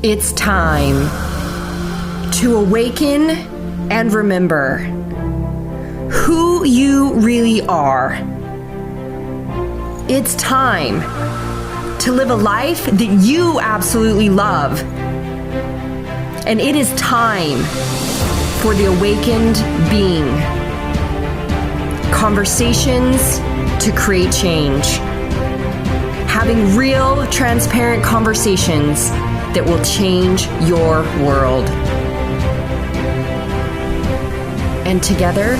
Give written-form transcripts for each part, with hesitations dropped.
It's time to awaken and remember who you really are. It's time to live a life that you absolutely love. And it is time for the awakened being. Conversations to create change. Having real, transparent conversations that will change your world. And together,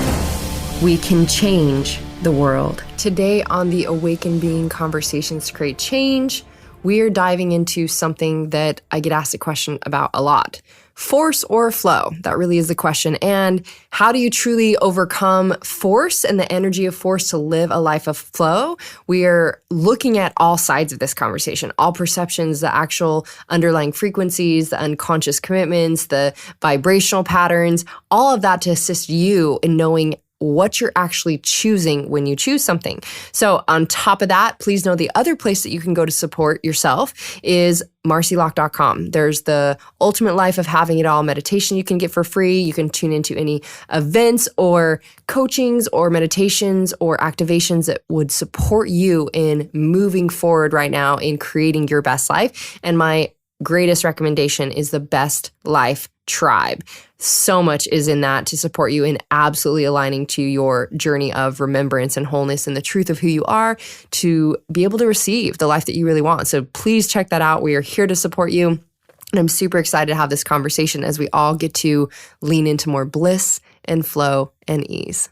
we can change the world. Today on the Awakened Being Conversations to Create Change, we are diving into something that I get asked a question about a lot. Force or flow? That really is the question. And how do you truly overcome force and the energy of force to live a life of flow? We are looking at all sides of this conversation, all perceptions, the actual underlying frequencies, the unconscious commitments, the vibrational patterns, all of that to assist you in knowing what you're actually choosing when you choose something. So on top of that, please know the other place that you can go to support yourself is marcilock.com. There's the Ultimate Life of Having It All meditation you can get for free. You can tune into any events or coachings or meditations or activations that would support you in moving forward right now in creating your best life. And my greatest recommendation is the Best Life Tribe. So much is in that to support you in absolutely aligning to your journey of remembrance and wholeness and the truth of who you are to be able to receive the life that you really want. So please check that out. We are here to support you. And I'm super excited to have this conversation as we all get to lean into more bliss and flow and ease.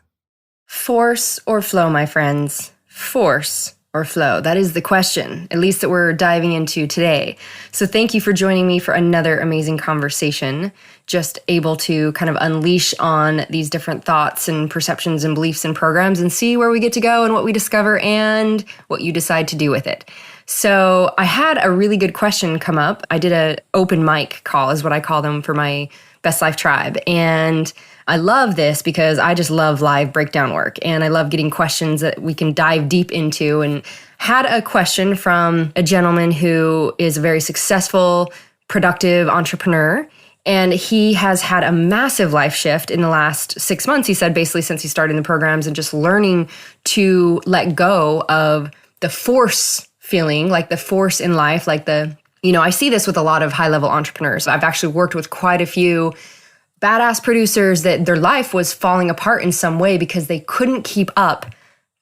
Force or flow, my friends? Force or flow? That is the question, at least that we're diving into today. So thank you for joining me for another amazing conversation, just able to kind of unleash on these different thoughts and perceptions and beliefs and programs and see where we get to go and what we discover and what you decide to do with it. So I had a really good question come up. I did an open mic call, is what I call them, for my Best Life Tribe. And I love this because I just love live breakdown work and I love getting questions that we can dive deep into, and had a question from a gentleman who is a very successful, productive entrepreneur. And he has had a massive life shift in the last 6 months. He said basically since he started in the programs and just learning to let go of the force feeling, like the force in life, like I see this with a lot of high-level entrepreneurs. I've actually worked with quite a few badass producers that their life was falling apart in some way because they couldn't keep up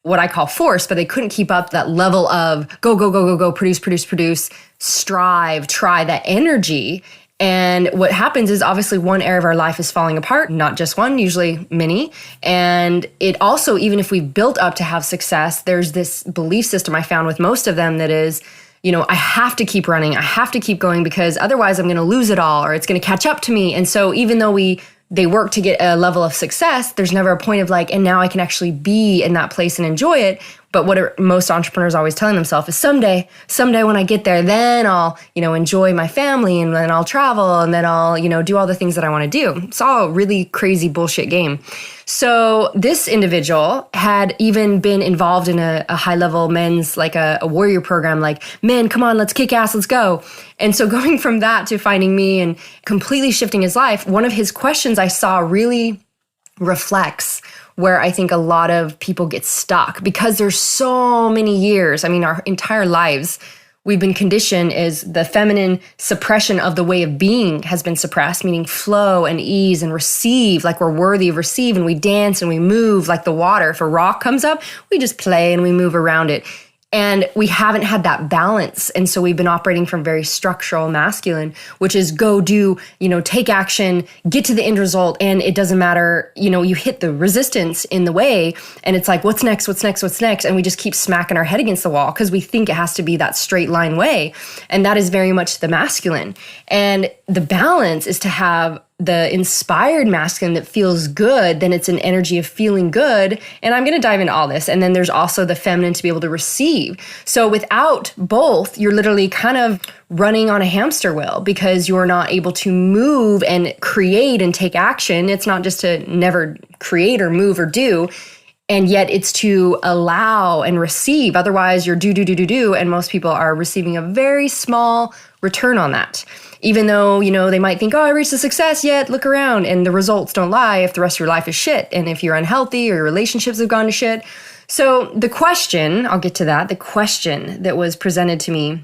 what I call force, but they couldn't keep up that level of go, go, go, go, go, produce, strive, try, that energy. And what happens is obviously one area of our life is falling apart, not just one, usually many. And it also, even if we've built up to have success, there's this belief system I found with most of them that is, I have to keep running. I have to keep going because otherwise I'm going to lose it all or it's going to catch up to me. And so even though they work to get a level of success, there's never a point of and now I can actually be in that place and enjoy it. But what most entrepreneurs are always telling themselves is someday when I get there, then I'll, enjoy my family and then I'll travel and then I'll, do all the things that I want to do. It's all a really crazy bullshit game. So this individual had even been involved in a high-level men's, a warrior program, men, come on, let's kick ass, let's go. And so going from that to finding me and completely shifting his life, one of his questions I saw really reflects where I think a lot of people get stuck because there's so many years, our entire lives, we've been conditioned as the feminine suppression of the way of being has been suppressed, meaning flow and ease and receive, like we're worthy of receive, and we dance and we move like the water. If a rock comes up, we just play and we move around it. And we haven't had that balance. And so we've been operating from very structural masculine, which is go do, take action, get to the end result. And it doesn't matter, you hit the resistance in the way and it's like, what's next? And we just keep smacking our head against the wall because we think it has to be that straight line way. And that is very much the masculine. And the balance is to have the inspired masculine that feels good, then it's an energy of feeling good. And I'm going to dive into all this. And then there's also the feminine to be able to receive. So without both, you're literally kind of running on a hamster wheel because you're not able to move and create and take action. It's not just to never create or move or do. And yet it's to allow and receive. Otherwise, you're do. And most people are receiving a very small return on that. Even though, they might think, oh, I reached the success, yet look around. And the results don't lie if the rest of your life is shit. And if you're unhealthy or your relationships have gone to shit. So the question, I'll get to that. The question that was presented to me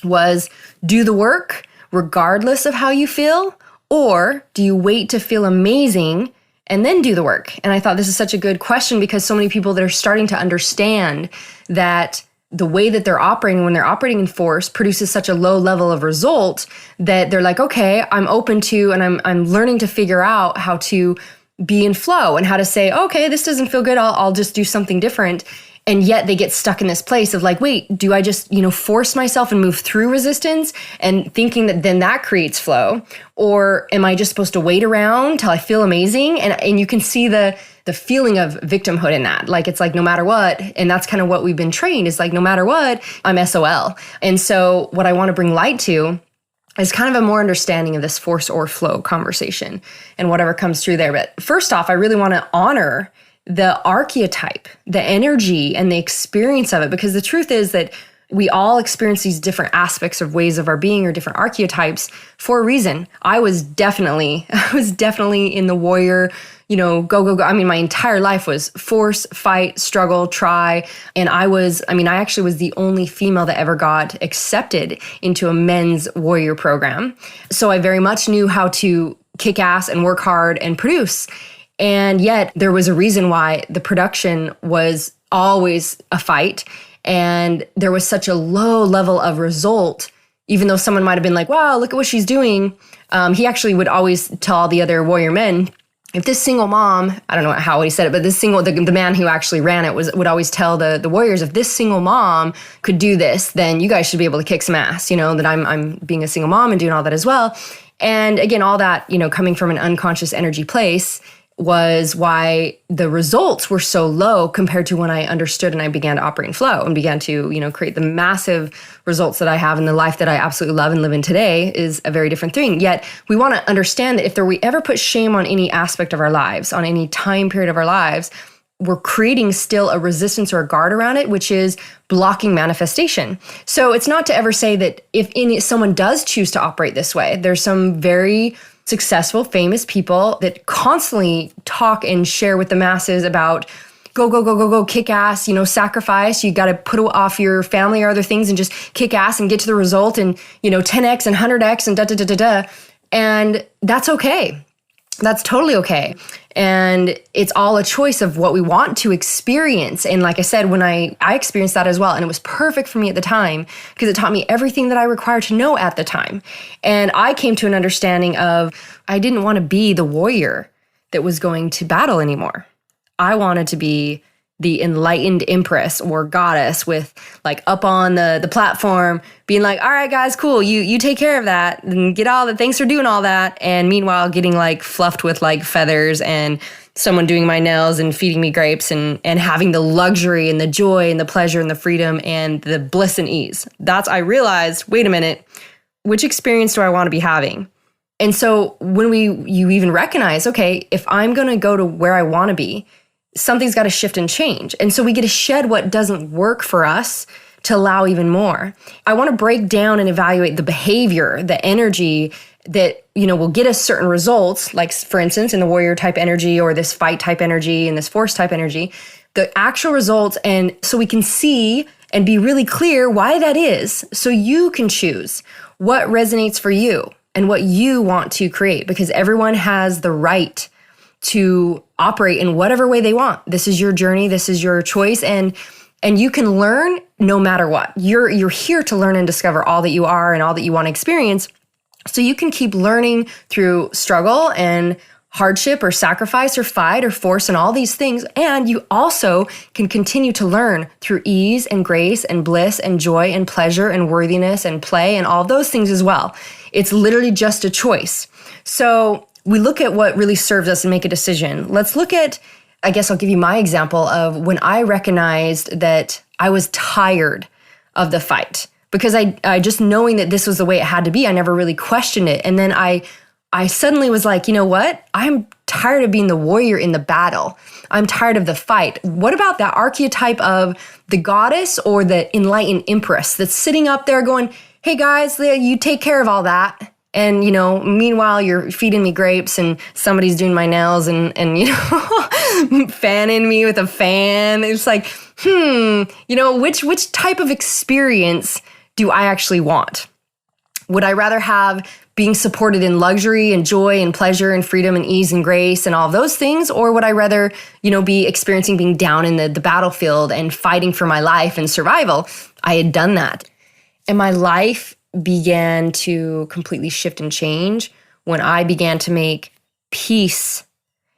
was, do the work regardless of how you feel? Or do you wait to feel amazing and then do the work? And I thought this is such a good question because so many people that are starting to understand that the way that they're operating when they're operating in force produces such a low level of result that they're like, okay, I'm open to, and I'm learning to figure out how to be in flow and how to say, okay, this doesn't feel good. I'll just do something different. And yet they get stuck in this place of like, wait, do I just, force myself and move through resistance and thinking that then that creates flow? Or am I just supposed to wait around till I feel amazing? And you can see the feeling of victimhood in that. Like, it's like, no matter what, and that's kind of what we've been trained is like, no matter what, I'm SOL. And so what I want to bring light to is kind of a more understanding of this force or flow conversation and whatever comes through there. But first off, I really want to honor the archetype, the energy, and the experience of it, because the truth is that we all experience these different aspects of ways of our being or different archetypes for a reason. I was definitely in the warrior, go. I mean, my entire life was force, fight, struggle, try. And I actually was the only female that ever got accepted into a men's warrior program. So I very much knew how to kick ass and work hard and produce. And yet there was a reason why the production was always a fight. And there was such a low level of result, even though someone might have been like, wow, look at what she's doing. He actually would always tell all the other warrior men, if this single mom, I don't know how he said it, but the man who actually ran it would always tell the warriors, if this single mom could do this, then you guys should be able to kick some ass, that I'm being a single mom and doing all that as well. And again, all that, coming from an unconscious energy place was why the results were so low compared to when I understood and I began to operate in flow and began to, create the massive results that I have in the life that I absolutely love and live in today is a very different thing. Yet we want to understand that if we ever put shame on any aspect of our lives, on any time period of our lives, we're creating still a resistance or a guard around it, which is blocking manifestation. So it's not to ever say that if someone does choose to operate this way, there's some very successful, famous people that constantly talk and share with the masses about go, kick ass, sacrifice. You got to put off your family or other things and just kick ass and get to the result and, 10x and 100x and da. And that's okay. That's totally okay. And it's all a choice of what we want to experience. And like I said, when I experienced that as well, and it was perfect for me at the time because it taught me everything that I required to know at the time. And I came to an understanding of I didn't want to be the warrior that was going to battle anymore. I wanted to be the enlightened empress or goddess with like up on the platform being like, all right, guys, cool. You take care of that and get all the thanks for doing all that. And meanwhile, getting like fluffed with like feathers and someone doing my nails and feeding me grapes and having the luxury and the joy and the pleasure and the freedom and the bliss and ease. I realized, wait a minute, which experience do I want to be having? And so when you even recognize, okay, if I'm going to go to where I want to be, something's got to shift and change. And so we get to shed what doesn't work for us to allow even more. I want to break down and evaluate the behavior, the energy that, will get us certain results, like for instance, in the warrior type energy or this fight type energy and this force type energy, the actual results. And so we can see and be really clear why that is. So you can choose what resonates for you and what you want to create, because everyone has the right to operate in whatever way they want. This is your journey. This is your choice. And you can learn no matter what. You're here to learn and discover all that you are and all that you want to experience. So you can keep learning through struggle and hardship or sacrifice or fight or force and all these things. And you also can continue to learn through ease and grace and bliss and joy and pleasure and worthiness and play and all those things as well. It's literally just a choice. So we look at what really serves us and make a decision. Let's look at, I guess I'll give you my example of when I recognized that I was tired of the fight because I just knowing that this was the way it had to be, I never really questioned it. And then I suddenly was like, you know what? I'm tired of being the warrior in the battle. I'm tired of the fight. What about that archetype of the goddess or the enlightened empress that's sitting up there going, hey guys, you take care of all that. And, meanwhile, you're feeding me grapes and somebody's doing my nails and fanning me with a fan. It's like, which type of experience do I actually want? Would I rather have being supported in luxury and joy and pleasure and freedom and ease and grace and all of those things? Or would I rather, be experiencing being down in the battlefield and fighting for my life and survival? I had done that. And my life began to completely shift and change when I began to make peace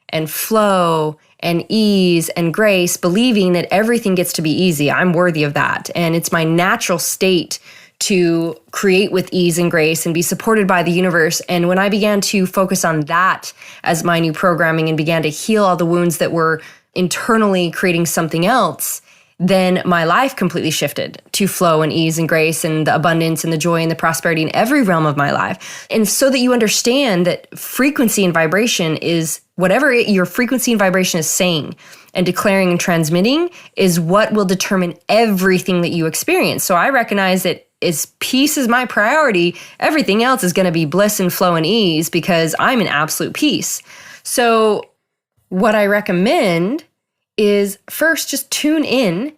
and flow and ease and grace, believing that everything gets to be easy. I'm worthy of that. And it's my natural state to create with ease and grace and be supported by the universe. And when I began to focus on that as my new programming and began to heal all the wounds that were internally creating something else, then my life completely shifted to flow and ease and grace and the abundance and the joy and the prosperity in every realm of my life. And so that you understand that frequency and vibration is whatever your frequency and vibration is saying and declaring and transmitting is what will determine everything that you experience. So I recognize that as peace is my priority, everything else is going to be bliss and flow and ease because I'm in absolute peace. So what I recommend is first just tune in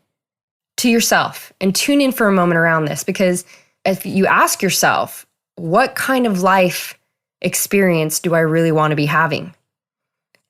to yourself and tune in for a moment around this, because if you ask yourself, what kind of life experience do I really want to be having?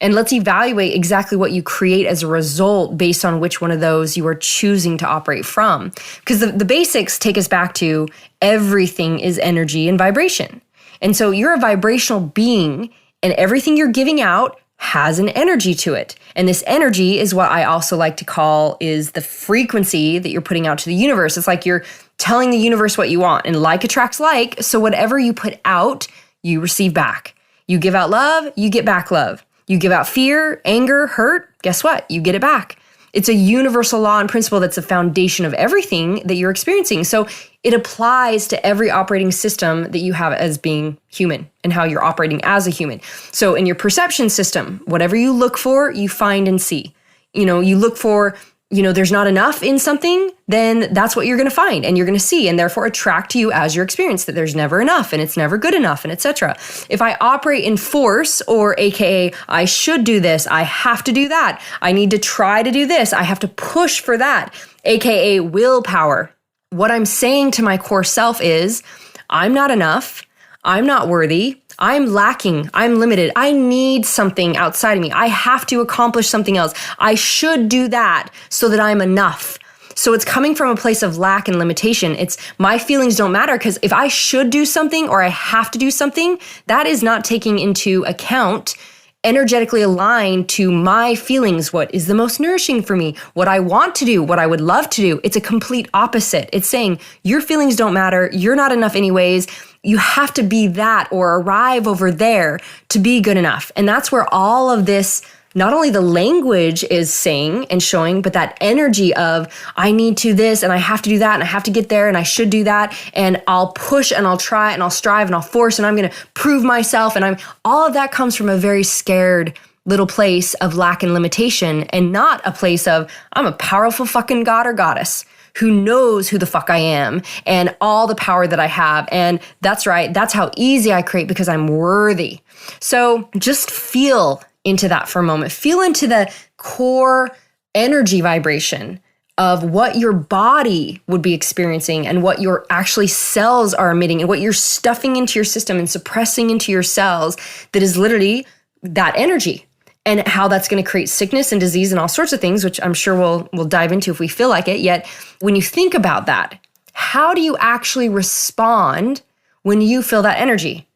And let's evaluate exactly what you create as a result based on which one of those you are choosing to operate from. Because the basics take us back to everything is energy and vibration. And so you're a vibrational being, and everything you're giving out has an energy to it. And this energy is what I also like to call is the frequency that you're putting out to the universe. It's like you're telling the universe what you want, and like attracts like. So whatever you put out, you receive back. You give out love, you get back love. You give out fear, anger, hurt, guess what? You get it back. It's a universal law and principle that's the foundation of everything that you're experiencing. So it applies to every operating system that you have as being human and how you're operating as a human. So in your perception system, whatever you look for, you find and see. You look for, there's not enough in something, then that's what you're going to find and you're going to see, and therefore attract to you as your experience that there's never enough and it's never good enough and etc. If I operate in force, or AKA I should do this, I have to do that, I need to try to do this, I have to push for that, AKA willpower, what I'm saying to my core self is I'm not enough, I'm not worthy, I'm lacking, I'm limited, I need something outside of me, I have to accomplish something else, I should do that so that I'm enough. So it's coming from a place of lack and limitation. It's my feelings don't matter, because if I should do something or I have to do something, that is not taking into account energetically aligned to my feelings, what is the most nourishing for me, what I want to do, what I would love to do. It's a complete opposite. It's saying your feelings don't matter, you're not enough anyways, you have to be that or arrive over there to be good enough. And that's where all of this, not only the language is saying and showing, but that energy of I need to this and I have to do that and I have to get there and I should do that and I'll push and I'll try and I'll strive and I'll force and I'm going to prove myself, and all of that comes from a very scared little place of lack and limitation, and not a place of I'm a powerful fucking god or goddess who knows who the fuck I am and all the power that I have. And that's right, that's how easy I create, because I'm worthy. So just feel into that for a moment. Feel into the core energy vibration of what your body would be experiencing and what your actually cells are emitting and what you're stuffing into your system and suppressing into your cells that is literally that energy, and how that's going to create sickness and disease and all sorts of things, which I'm sure we'll dive into if we feel like it. Yet when you think about that, how do you actually respond when you feel that energy?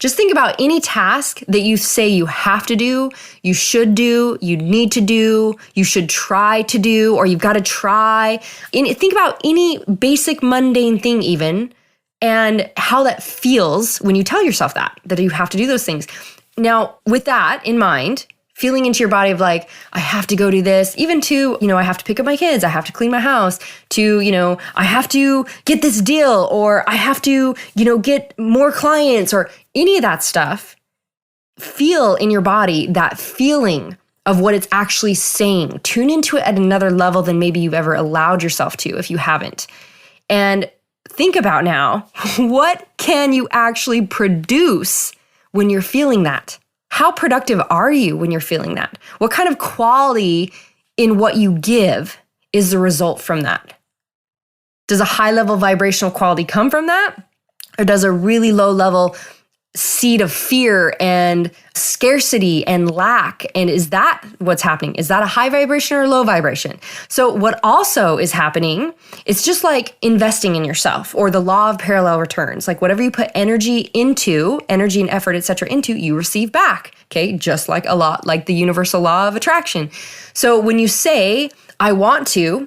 Just think about any task that you say you have to do, you should do, you need to do, you should try to do, or you've got to try. Think about any basic mundane thing even, and how that feels when you tell yourself that you have to do those things. Now, with that in mind, feeling into your body of like, I have to go do this, even to, I have to pick up my kids, I have to clean my house, to, I have to get this deal, or I have to, get more clients, or any of that stuff. feel in your body that feeling of what it's actually saying. Tune into it at another level than maybe you've ever allowed yourself to if you haven't. And think about now, what can you actually produce when you're feeling that? How productive are you when you're feeling that? What kind of quality in what you give is the result from that? Does a high level vibrational quality come from that? Or does a really low level seed of fear and scarcity and lack? And is that what's happening? Is that a high vibration or a low vibration? So what also is happening, it's just like investing in yourself or the law of parallel returns. Like whatever you put energy into, energy and effort, etc., into, you receive back. Okay, just like the universal law of attraction. So when you say, I want to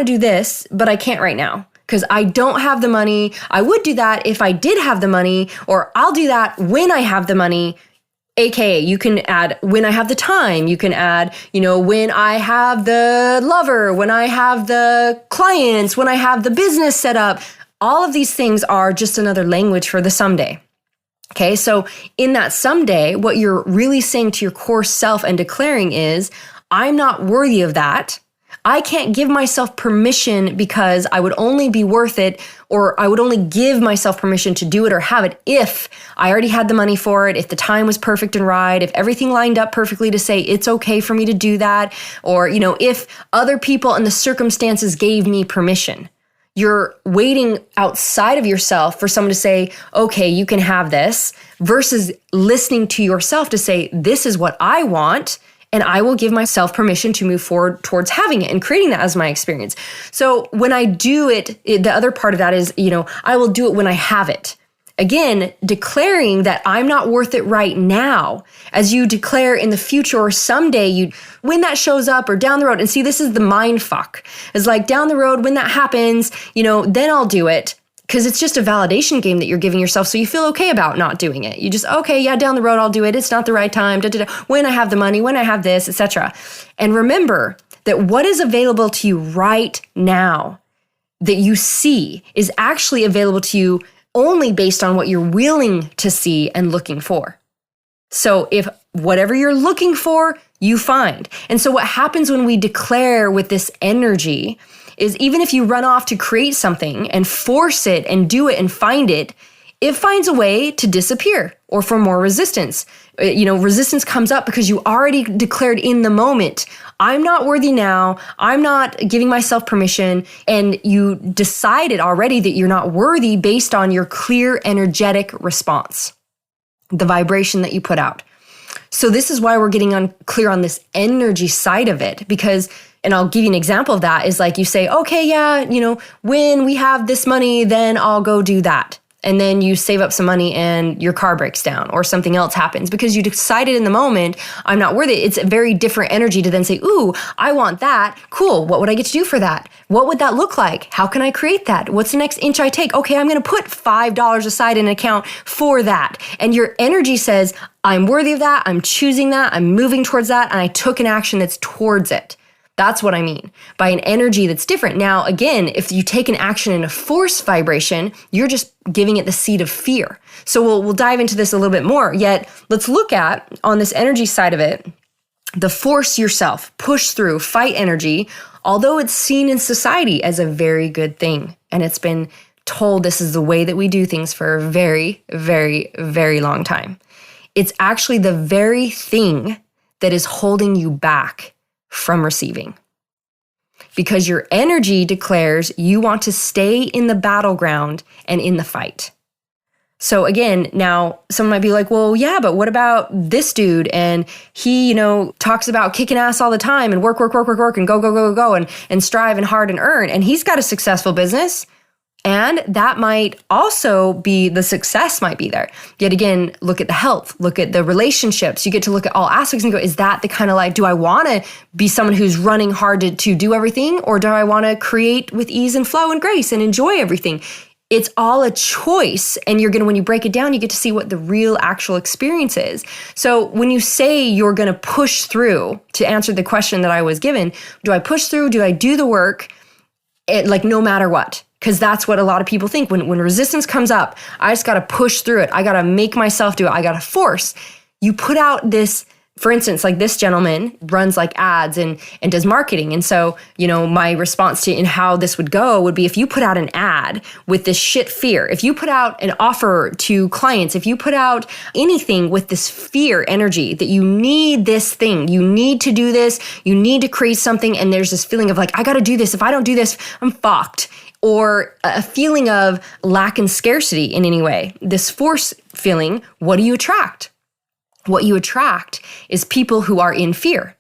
do this, but I can't right now, because I don't have the money. I would do that if I did have the money, or I'll do that when I have the money. AKA, you can add when I have the time. You can add, when I have the lover, when I have the clients, when I have the business set up. All of these things are just another language for the someday. Okay, so in that someday, what you're really saying to your core self and declaring is, I'm not worthy of that. I can't give myself permission because I would only be worth it, or I would only give myself permission to do it or have it if I already had the money for it, if the time was perfect and right, if everything lined up perfectly to say it's okay for me to do that, or, if other people and the circumstances gave me permission. You're waiting outside of yourself for someone to say, okay, you can have this, versus listening to yourself to say, this is what I want, and I will give myself permission to move forward towards having it and creating that as my experience. So when I do it, the other part of that is, I will do it when I have it. Again, declaring that I'm not worth it right now, as you declare in the future or someday, when that shows up or down the road. And see, this is the mind fuck. It's like down the road, when that happens, then I'll do it. Because it's just a validation game that you're giving yourself, so you feel okay about not doing it. You just, okay, yeah, down the road I'll do it. It's not the right time, when I have the money, when I have this, etc. And remember that what is available to you right now that you see is actually available to you only based on what you're willing to see and looking for. So if whatever you're looking for, you find. And so what happens when we declare with this energy is, even if you run off to create something and force it and do it and find it, it finds a way to disappear or for more resistance. Resistance comes up because you already declared in the moment, I'm not worthy now, I'm not giving myself permission, and you decided already that you're not worthy based on your clear energetic response, the vibration that you put out. So this is why we're getting clear on this energy side of it, because, and I'll give you an example of that, is like you say, okay, yeah, when we have this money, then I'll go do that. And then you save up some money and your car breaks down or something else happens because you decided in the moment, I'm not worth it. It's a very different energy to then say, ooh, I want that. Cool. What would I get to do for that? What would that look like? How can I create that? What's the next inch I take? Okay, I'm going to put $5 aside in an account for that. And your energy says, I'm worthy of that. I'm choosing that. I'm moving towards that. And I took an action that's towards it. That's what I mean by an energy that's different. Now, again, if you take an action in a force vibration, you're just giving it the seed of fear. So we'll dive into this a little bit more. Yet, let's look at, on this energy side of it, the force yourself, push through, fight energy, although it's seen in society as a very good thing. And it's been told this is the way that we do things for a very, very, very long time. It's actually the very thing that is holding you back from receiving. Because your energy declares you want to stay in the battleground and in the fight. So again, now someone might be like, well, yeah, but what about this dude? And he, talks about kicking ass all the time and work, and go, and strive and hard and earn. And he's got a successful business. And that might also be, the success might be there. Yet again, look at the health, look at the relationships. You get to look at all aspects and go, is that the kind of life, do I want to be someone who's running hard to do everything? Or do I want to create with ease and flow and grace and enjoy everything? It's all a choice. And when you break it down, you get to see what the real actual experience is. So when you say you're going to push through, to answer the question that I was given, do I push through? Do I do the work? No matter what? Because that's what a lot of people think. When resistance comes up, I just got to push through it. I got to make myself do it. I got to force. you put out this, for instance, like this gentleman runs like ads and does marketing. And so, my response to and how this would go would be if you put out an ad with this shit fear, if you put out an offer to clients, if you put out anything with this fear energy that you need this thing, you need to do this, you need to create something. And there's this feeling of like, I got to do this. If I don't do this, I'm fucked. Or a feeling of lack and scarcity in any way. This force feeling, what do you attract? What you attract is people who are in fear,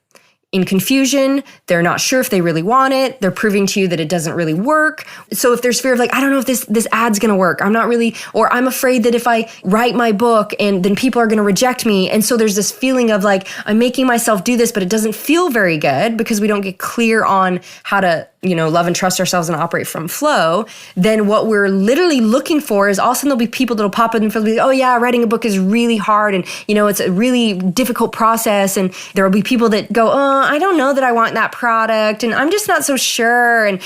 in confusion. They're not sure if they really want it. They're proving to you that it doesn't really work. So if there's fear of like, I don't know if this ad's going to work. I'm not really, or I'm afraid that if I write my book and then people are going to reject me. And so there's this feeling of like, I'm making myself do this, but it doesn't feel very good because we don't get clear on how to, love and trust ourselves and operate from flow. Then what we're literally looking for is all of a sudden there'll be people that'll pop up and feel like, oh yeah, writing a book is really hard. And, it's a really difficult process. And there'll be people that go, oh, I don't know that I want that product. And I'm just not so sure. And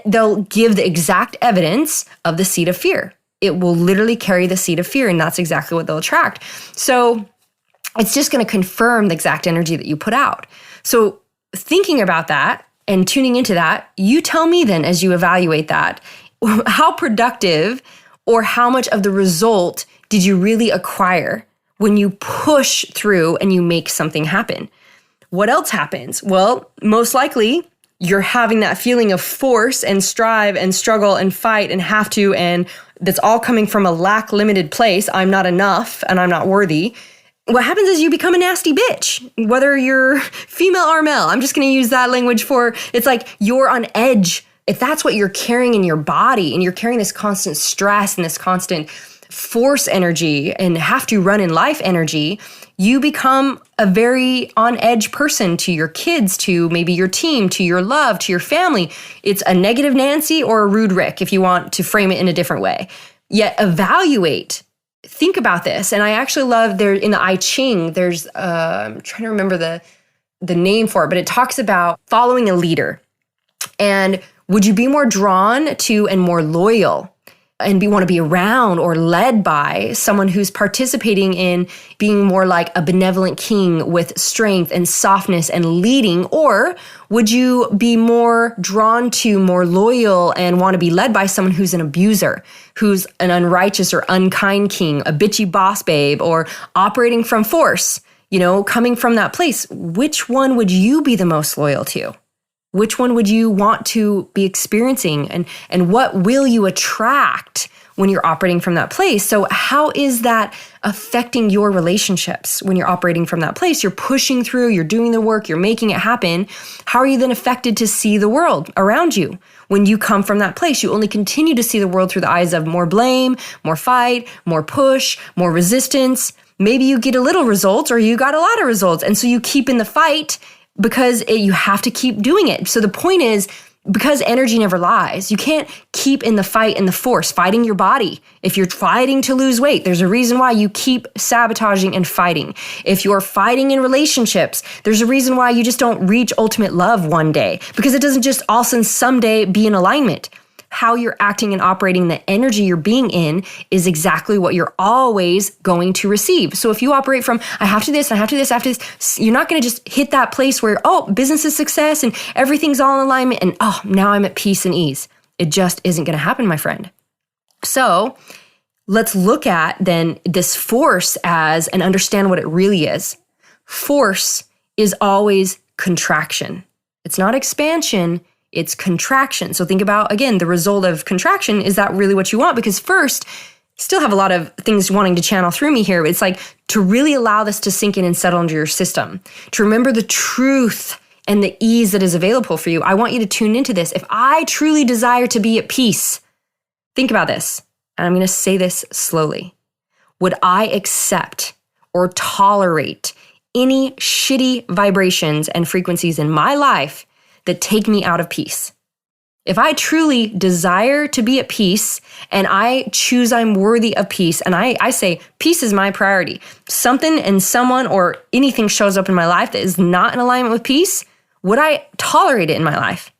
they'll give the exact evidence of the seed of fear. It will literally carry the seed of fear. And that's exactly what they'll attract. So it's just going to confirm the exact energy that you put out. So thinking about that, and tuning into that, you tell me then as you evaluate that, how productive or how much of the result did you really acquire when you push through and you make something happen? What else happens? Well, most likely you're having that feeling of force and strive and struggle and fight and have to, and that's all coming from a lack limited place. I'm not enough and I'm not worthy. What happens is you become a nasty bitch, whether you're female or male. I'm just going to use that language for, it's like you're on edge. If that's what you're carrying in your body and you're carrying this constant stress and this constant force energy and have to run in life energy, you become a very on edge person to your kids, to maybe your team, to your love, to your family. It's a negative Nancy or a rude Rick if you want to frame it in a different way. Yet evaluate. Think about this. And I actually love there in the I Ching, there's, I'm trying to remember the name for it, but it talks about following a leader. And would you be more drawn to and more loyal and want to be around or led by someone who's participating in being more like a benevolent king with strength and softness and leading? Or would you be more drawn to, more loyal and want to be led by someone who's an abuser, who's an unrighteous or unkind king, a bitchy boss babe, or operating from force, coming from that place? Which one would you be the most loyal to? Which one would you want to be experiencing? And what will you attract when you're operating from that place? So how is that affecting your relationships when you're operating from that place? You're pushing through, you're doing the work, you're making it happen. How are you then affected to see the world around you? When you come from that place, you only continue to see the world through the eyes of more blame, more fight, more push, more resistance. Maybe you get a little results or you got a lot of results. And so you keep in the fight because you have to keep doing it. So the point is, because energy never lies, you can't keep in the fight and the force, fighting your body. If you're fighting to lose weight, there's a reason why you keep sabotaging and fighting. If you're fighting in relationships, there's a reason why you just don't reach ultimate love one day, because it doesn't just all of a sudden someday be in alignment. How you're acting and operating, the energy you're being in is exactly what you're always going to receive. So if you operate from, I have to this, I have to this, I have to this, you're not going to just hit that place where, business is success and everything's all in alignment and, now I'm at peace and ease. It just isn't going to happen, my friend. So let's look at then this force as and understand what it really is. Force is always contraction. It's not expansion. It's contraction. So think about, again, the result of contraction. Is that really what you want? Because first, still have a lot of things wanting to channel through me here. It's like to really allow this to sink in and settle into your system, to remember the truth and the ease that is available for you. I want you to tune into this. If I truly desire to be at peace, think about this. And I'm going to say this slowly. Would I accept or tolerate any shitty vibrations and frequencies in my life that take me out of peace? If I truly desire to be at peace and I choose I'm worthy of peace and I say peace is my priority, something and someone or anything shows up in my life that is not in alignment with peace, would I tolerate it in my life?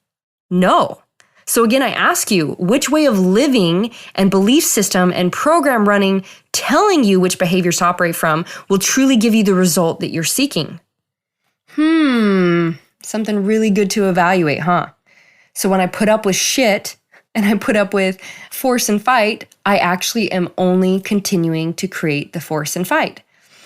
No. So again, I ask you, which way of living and belief system and program running telling you which behaviors to operate from will truly give you the result that you're seeking? Something really good to evaluate, huh? So when I put up with shit and I put up with force and fight, I actually am only continuing to create the force and fight.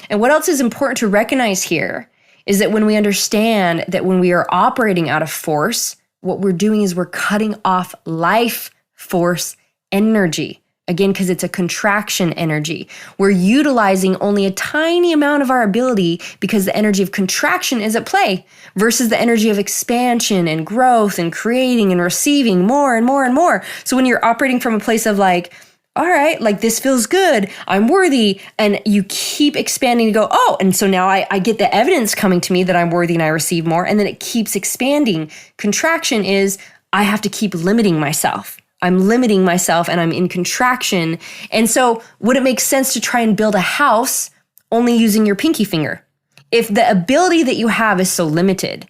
And what else is important to recognize here is that when we understand that when we are operating out of force, what we're doing is we're cutting off life force energy. Again, because it's a contraction energy. We're utilizing only a tiny amount of our ability because the energy of contraction is at play versus the energy of expansion and growth and creating and receiving more and more and more. So when you're operating from a place of like, all right, like this feels good, I'm worthy, and you keep expanding to go, oh, and so now I get the evidence coming to me that I'm worthy and I receive more, and then it keeps expanding. Contraction is I have to keep limiting myself. I'm limiting myself and I'm in contraction. And so would it make sense to try and build a house only using your pinky finger? If the ability that you have is so limited,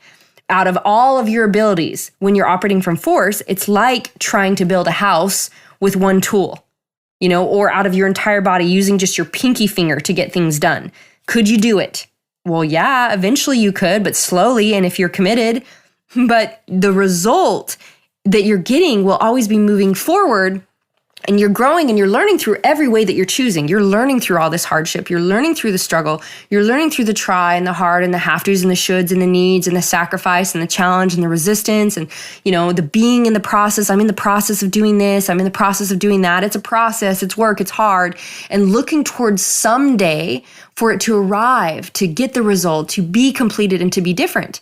out of all of your abilities, when you're operating from force, it's like trying to build a house with one tool, or out of your entire body using just your pinky finger to get things done. Could you do it? Well, yeah, eventually you could, but slowly and if you're committed. But the result that you're getting will always be moving forward, and you're growing and you're learning through every way that you're choosing. You're learning through all this hardship. You're learning through the struggle. You're learning through the try and the hard and the have-tos and the shoulds and the needs and the sacrifice and the challenge and the resistance and, the being in the process. I'm in the process of doing this. I'm in the process of doing that. It's a process. It's work. It's hard. And looking towards someday for it to arrive, to get the result, to be completed and to be different.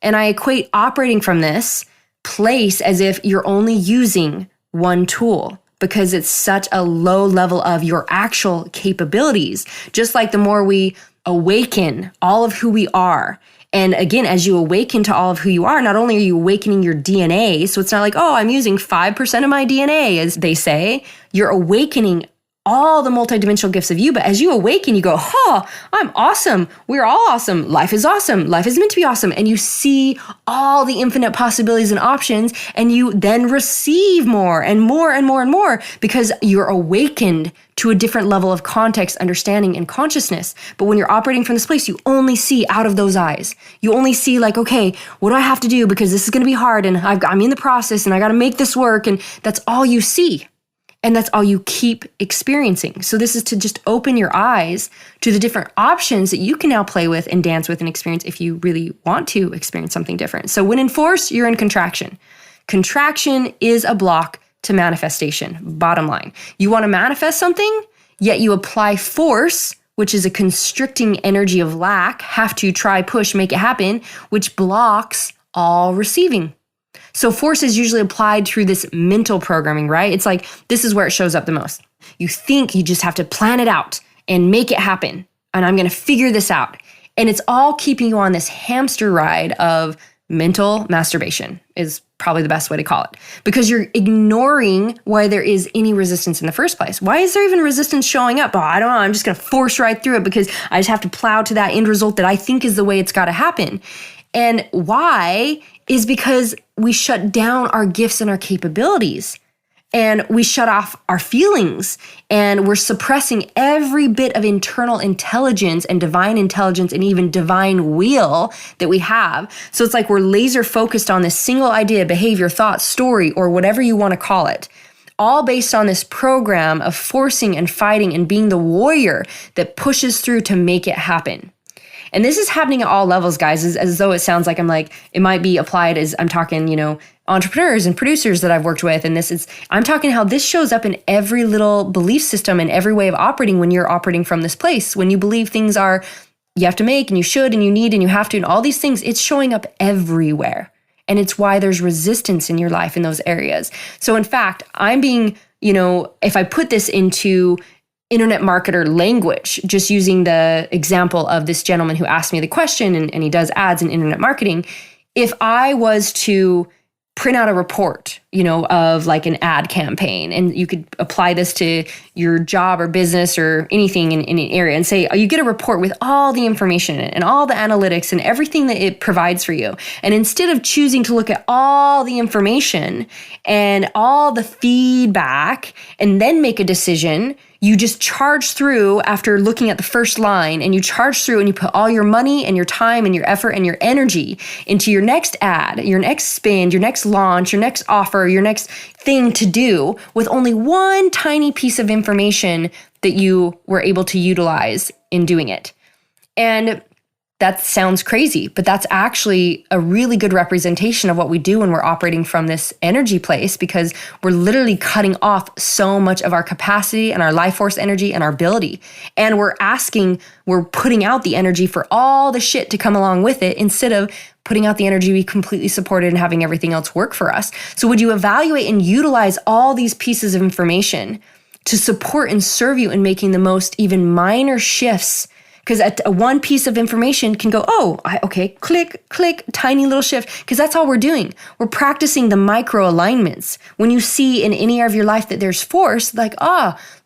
And I equate operating from this place as if you're only using one tool because it's such a low level of your actual capabilities. Just like the more we awaken all of who we are. And again, as you awaken to all of who you are, not only are you awakening your DNA, so it's not like, oh, I'm using 5% of my DNA, as they say, you're awakening all the multidimensional gifts of you. But as you awaken, you go, I'm awesome. We're all awesome. Life is awesome. Life is meant to be awesome. And you see all the infinite possibilities and options, and you then receive more and more and more and more because you're awakened to a different level of context, understanding, and consciousness. But when you're operating from this place, you only see out of those eyes. You only see like, okay, what do I have to do? Because this is going to be hard and I'm in the process and I got to make this work. And that's all you see. And that's all you keep experiencing. So this is to just open your eyes to the different options that you can now play with and dance with and experience if you really want to experience something different. So when in force, you're in contraction. Contraction is a block to manifestation, bottom line. You want to manifest something, yet you apply force, which is a constricting energy of lack, have to try, push, make it happen, which blocks all receiving. So force is usually applied through this mental programming, right? It's like, this is where it shows up the most. You think you just have to plan it out and make it happen. And I'm going to figure this out. And it's all keeping you on this hamster ride of mental masturbation is probably the best way to call it. Because you're ignoring why there is any resistance in the first place. Why is there even resistance showing up? Oh, I don't know. I'm just going to force right through it because I just have to plow to that end result that I think is the way it's got to happen. And why is because we shut down our gifts and our capabilities, and we shut off our feelings, and we're suppressing every bit of internal intelligence and even divine will that we have. So it's like we're laser focused on this single idea, behavior, thought, story, or whatever you want to call it, all based on this program of forcing and fighting and being the warrior that pushes through to make it happen. And this is happening at all levels, guys, as though it sounds like it might be applied as I'm talking, entrepreneurs and producers that I've worked with. And I'm talking how this shows up in every little belief system and every way of operating when you're operating from this place. When you believe things are, you have to make and you should and you need and you have to and all these things, it's showing up everywhere. And it's why there's resistance in your life in those areas. So in fact, I'm being, if I put this into internet marketer language, just using the example of this gentleman who asked me the question, and he does ads in internet marketing. If I was to print out a report, of like an ad campaign. And you could apply this to your job or business or anything in an area and say, you get a report with all the information in it and all the analytics and everything that it provides for you. And instead of choosing to look at all the information and all the feedback and then make a decision, you just charge through after looking at the first line, and you charge through and you put all your money and your time and your effort and your energy into your next ad, your next spend, your next launch, your next offer, your next thing to do with only one tiny piece of information that you were able to utilize in doing it. And that sounds crazy, but that's actually a really good representation of what we do when we're operating from this energy place, because we're literally cutting off so much of our capacity and our life force energy and our ability. And we're putting out the energy for all the shit to come along with it instead of putting out the energy we completely supported and having everything else work for us. So would you evaluate and utilize all these pieces of information to support and serve you in making the most even minor shifts? Because one piece of information can go, click, tiny little shift, because that's all we're doing. We're practicing the micro alignments. When you see in any area of your life that there's force, like,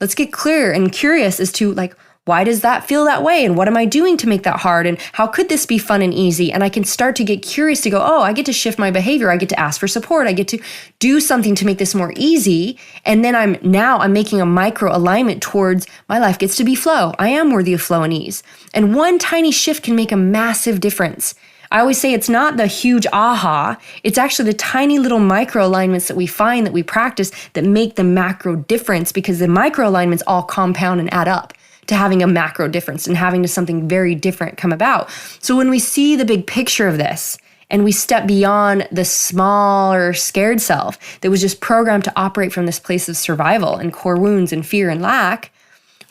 let's get clear and curious as to like, why does that feel that way? And what am I doing to make that hard? And how could this be fun and easy? And I can start to get curious to go, I get to shift my behavior. I get to ask for support. I get to do something to make this more easy. And then I'm making a micro alignment towards my life gets to be flow. I am worthy of flow and ease. And one tiny shift can make a massive difference. I always say it's not the huge aha, it's actually the tiny little micro alignments that we find, that we practice, that make the macro difference, because the micro alignments all compound and add up to having a macro difference and having to something very different come about. So when we see the big picture of this and we step beyond the smaller scared self that was just programmed to operate from this place of survival and core wounds and fear and lack,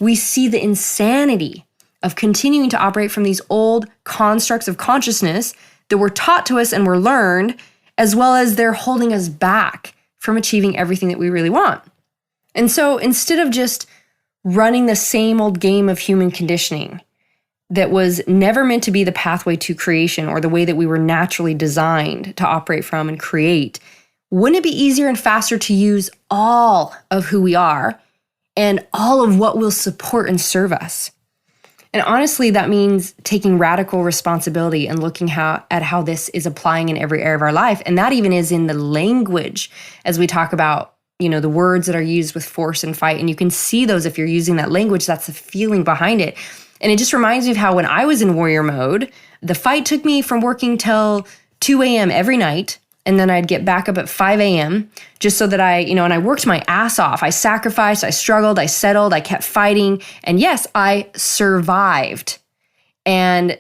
we see the insanity of continuing to operate from these old constructs of consciousness that were taught to us and were learned, as well as they're holding us back from achieving everything that we really want. And so instead of just running the same old game of human conditioning that was never meant to be the pathway to creation or the way that we were naturally designed to operate from and create, wouldn't it be easier and faster to use all of who we are and all of what will support and serve us? And honestly, that means taking radical responsibility and looking at how this is applying in every area of our life. And that even is in the language, as we talk about the words that are used with force and fight. And you can see those if you're using that language, that's the feeling behind it. And it just reminds me of how when I was in warrior mode, the fight took me from working till 2 a.m. every night. And then I'd get back up at 5 a.m. just so that and I worked my ass off. I sacrificed, I struggled, I settled, I kept fighting. And yes, I survived. And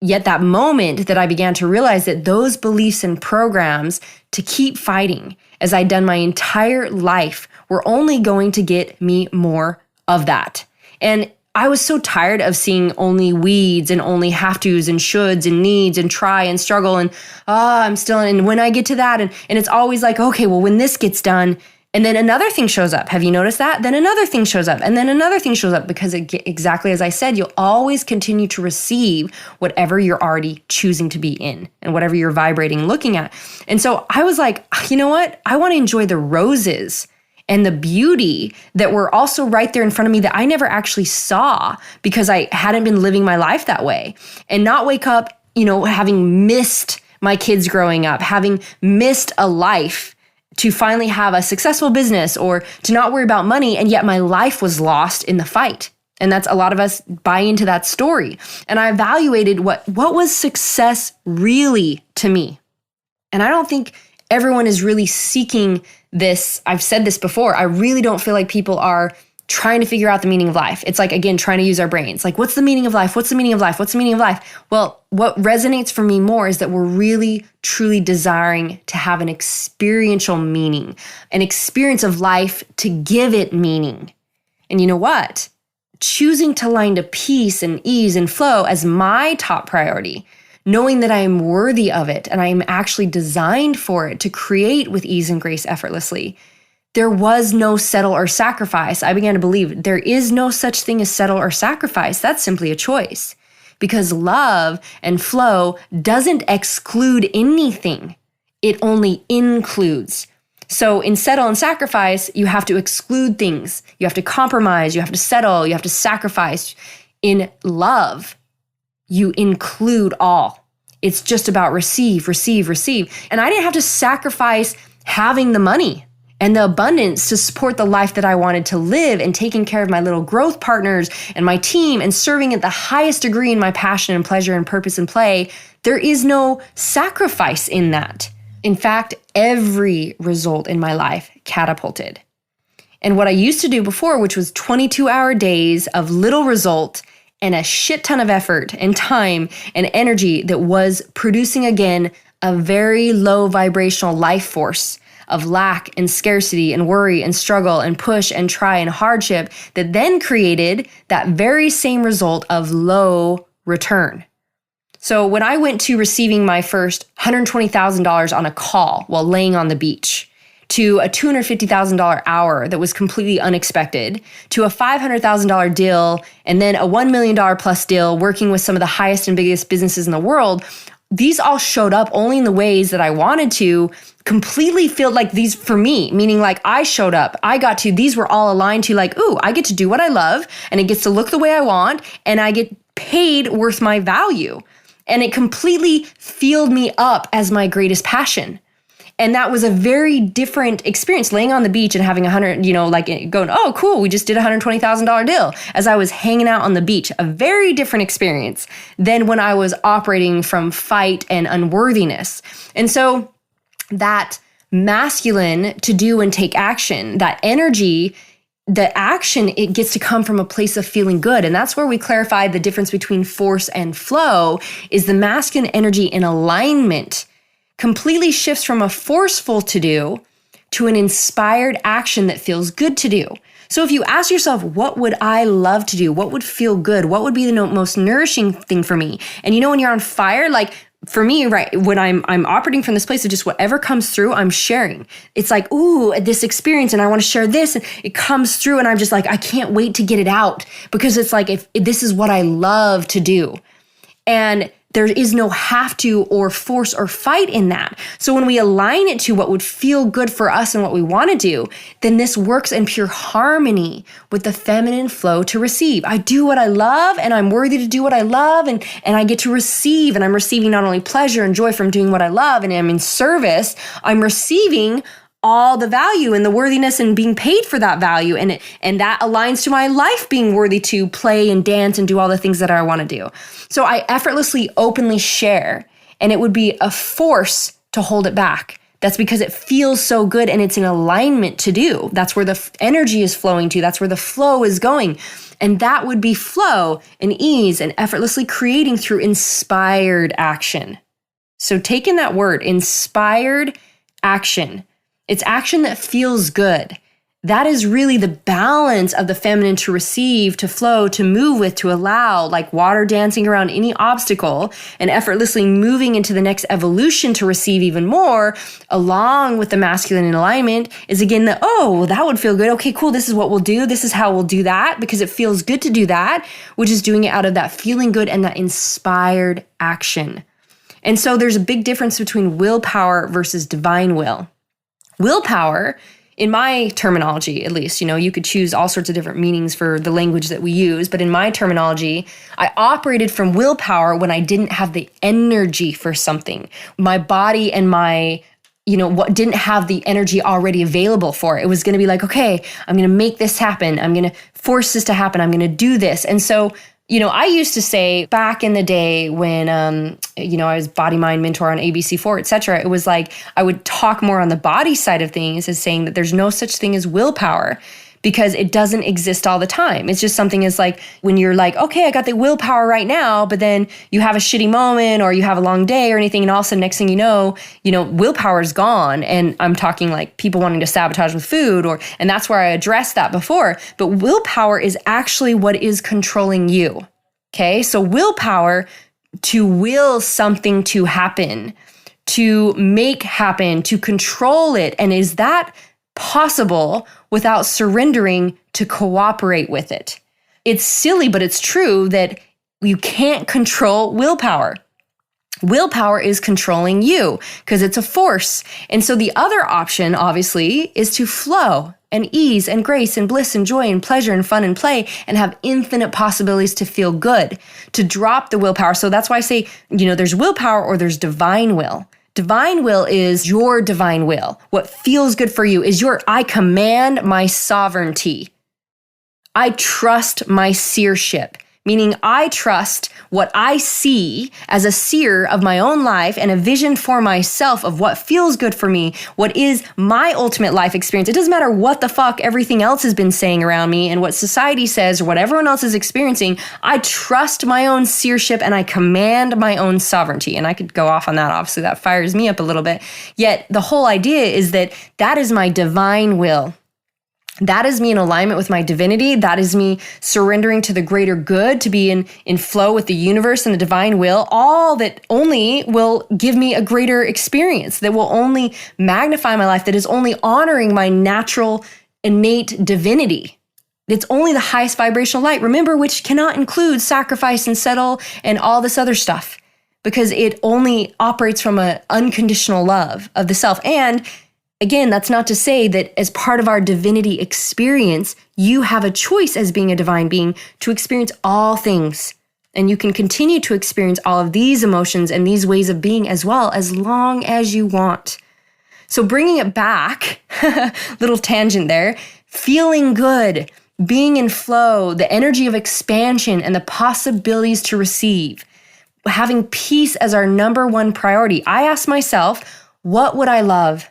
yet that moment that I began to realize that those beliefs and programs to keep fighting, as I'd done my entire life, were only going to get me more of that. And I was so tired of seeing only weeds and only have tos and shoulds and needs and try and struggle and I'm still, and when I get to that, and it's always like, okay, well, when this gets done, and then another thing shows up. Have you noticed that? Then another thing shows up, and then another thing shows up, because exactly as I said, you'll always continue to receive whatever you're already choosing to be in and whatever you're vibrating, looking at. And so I was like, you know what? I want to enjoy the roses and the beauty that were also right there in front of me that I never actually saw because I hadn't been living my life that way, and not wake up, having missed my kids growing up, having missed a life to finally have a successful business or to not worry about money. And yet my life was lost in the fight. And that's a lot of us buy into that story. And I evaluated what was success really to me. And I don't think everyone is really seeking this. I've said this before. I really don't feel like people are trying to figure out the meaning of life. It's like, again, trying to use our brains. Like, what's the meaning of life? What's the meaning of life? What's the meaning of life? Well, what resonates for me more is that we're really, truly desiring to have an experiential meaning, an experience of life to give it meaning. And you know what? Choosing to align to peace and ease and flow as my top priority, knowing that I am worthy of it and I am actually designed for it to create with ease and grace effortlessly. There was no settle or sacrifice. I began to believe there is no such thing as settle or sacrifice. That's simply a choice, because love and flow doesn't exclude anything. it only includes. So in settle and sacrifice, you have to exclude things. You have to compromise. You have to settle. You have to sacrifice. In love, you include all. It's just about receive, receive, receive. And I didn't have to sacrifice having the money and the abundance to support the life that I wanted to live and taking care of my little growth partners and my team and serving at the highest degree in my passion and pleasure and purpose and play. There is no sacrifice in that. In fact, every result in my life catapulted. And what I used to do before, which was 22-hour days of little result and a shit ton of effort and time and energy that was producing, again, a very low vibrational life force of lack and scarcity and worry and struggle and push and try and hardship that then created that very same result of low return. So when I went to receiving my first $120,000 on a call while laying on the beach, to a $250,000 hour that was completely unexpected, to a $500,000 deal, and then a $1 million plus deal working with some of the highest and biggest businesses in the world, these all showed up only in the ways that I wanted to, completely feel like these for me, meaning like I showed up, I got to, these were all aligned to like, ooh, I get to do what I love and it gets to look the way I want and I get paid worth my value. And it completely filled me up as my greatest passion. And that was a very different experience, laying on the beach and having going, oh, cool, we just did a $120,000 deal as I was hanging out on the beach. A very different experience than when I was operating from fight and unworthiness. And so that masculine to do and take action, that energy, the action, it gets to come from a place of feeling good. And that's where we clarify the difference between force and flow, is the masculine energy in alignment completely shifts from a forceful to do to an inspired action that feels good to do. So if you ask yourself, what would I love to do? What would feel good? What would be the most nourishing thing for me? And when you're on fire, like for me, right, when I'm operating from this place of just whatever comes through, I'm sharing. It's like, ooh, this experience, and I want to share this, and it comes through, and I'm just like, I can't wait to get it out, because it's like, if this is what I love to do. And there is no have to or force or fight in that. So when we align it to what would feel good for us and what we want to do, then this works in pure harmony with the feminine flow to receive. I do what I love and I'm worthy to do what I love, and I get to receive, and I'm receiving not only pleasure and joy from doing what I love and I'm in service, I'm receiving all the value and the worthiness and being paid for that value. And that aligns to my life being worthy to play and dance and do all the things that I want to do. So I effortlessly, openly share, and it would be a force to hold it back. That's because it feels so good and it's in alignment to do. That's where the energy is flowing to. That's where the flow is going. And that would be flow and ease and effortlessly creating through inspired action. So take in that word, inspired action. It's action that feels good. That is really the balance of the feminine to receive, to flow, to move with, to allow, like water dancing around any obstacle and effortlessly moving into the next evolution to receive even more, along with the masculine in alignment, is again that would feel good. Okay, cool. This is what we'll do. This is how we'll do that because it feels good to do that, which is doing it out of that feeling good and that inspired action. And so there's a big difference between willpower versus divine will. Willpower, in my terminology, at least, you could choose all sorts of different meanings for the language that we use, but in my terminology, I operated from willpower when I didn't have the energy for something. My body and my, what didn't have the energy already available for it. It was going to be like, okay, I'm going to make this happen. I'm going to force this to happen. I'm going to do this. And so, I used to say back in the day when, I was body mind mentor on ABC4, et cetera, it was like I would talk more on the body side of things as saying that there's no such thing as willpower because it doesn't exist all the time. It's just something as like when you're like, okay, I got the willpower right now, but then you have a shitty moment or you have a long day or anything, and all of a sudden next thing you know, willpower is gone. And I'm talking like people wanting to sabotage with food, and that's where I addressed that before. But willpower is actually what is controlling you. Okay, so willpower, to will something to happen, to make happen, to control it. And is that possible without surrendering to cooperate with it? It's silly, but it's true that you can't control willpower. Willpower is controlling you because it's a force. And so the other option, obviously, is to flow and ease and grace and bliss and joy and pleasure and fun and play and have infinite possibilities to feel good, to drop the willpower. So that's why I say, there's willpower or there's divine will. Divine will is your divine will. What feels good for you is I command my sovereignty. I trust my seership. Meaning I trust what I see as a seer of my own life and a vision for myself of what feels good for me, what is my ultimate life experience. It doesn't matter what the fuck everything else has been saying around me and what society says or what everyone else is experiencing. I trust my own seership and I command my own sovereignty. And I could go off on that. Obviously, that fires me up a little bit. Yet the whole idea is that is my divine will. That is me in alignment with my divinity. That is me surrendering to the greater good, to be in flow with the universe and the divine will, all that only will give me a greater experience, that will only magnify my life, that is only honoring my natural, innate divinity. It's only the highest vibrational light, remember, which cannot include sacrifice and settle and all this other stuff, because it only operates from an unconditional love of the self. And again, that's not to say that as part of our divinity experience, you have a choice as being a divine being to experience all things. And you can continue to experience all of these emotions and these ways of being as well, as long as you want. So bringing it back, little tangent there, feeling good, being in flow, the energy of expansion and the possibilities to receive, having peace as our number one priority. I ask myself, what would I love?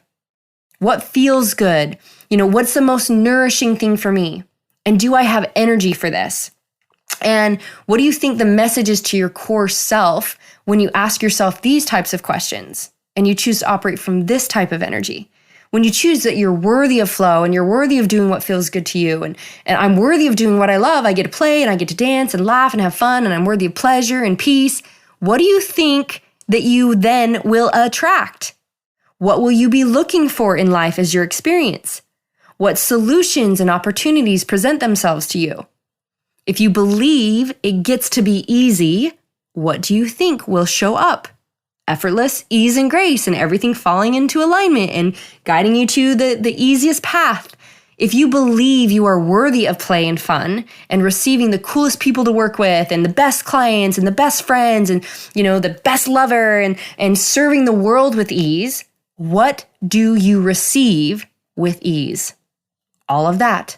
What feels good? What's the most nourishing thing for me? And do I have energy for this? And what do you think the message is to your core self when you ask yourself these types of questions and you choose to operate from this type of energy? When you choose that you're worthy of flow and you're worthy of doing what feels good to you, and I'm worthy of doing what I love, I get to play and I get to dance and laugh and have fun, and I'm worthy of pleasure and peace, what do you think that you then will attract? What will you be looking for in life as your experience? What solutions and opportunities present themselves to you? If you believe it gets to be easy, what do you think will show up? Effortless ease and grace and everything falling into alignment and guiding you to the easiest path. If you believe you are worthy of play and fun and receiving the coolest people to work with and the best clients and the best friends and, the best lover and serving the world with ease, what do you receive with ease? All of that.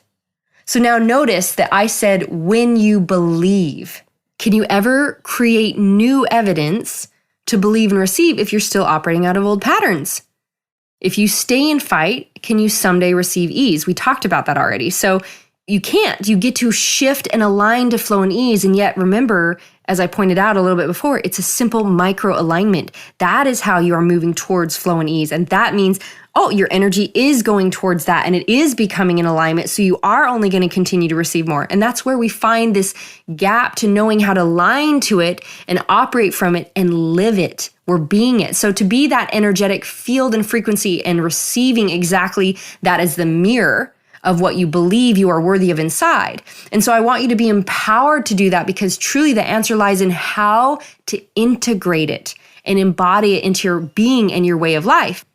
So now notice that I said, when you believe. Can you ever create new evidence to believe and receive if you're still operating out of old patterns? If you stay in fight, can you someday receive ease? We talked about that already. So you can't. You get to shift and align to flow and ease. And yet remember, as I pointed out a little bit before, it's a simple micro alignment. That is how you are moving towards flow and ease. And that means, your energy is going towards that and it is becoming in alignment. So you are only going to continue to receive more. And that's where we find this gap to knowing how to align to it and operate from it and live it. We're being it. So to be that energetic field and frequency and receiving exactly that as the mirror of what you believe you are worthy of inside. And so I want you to be empowered to do that, because truly the answer lies in how to integrate it and embody it into your being and your way of life.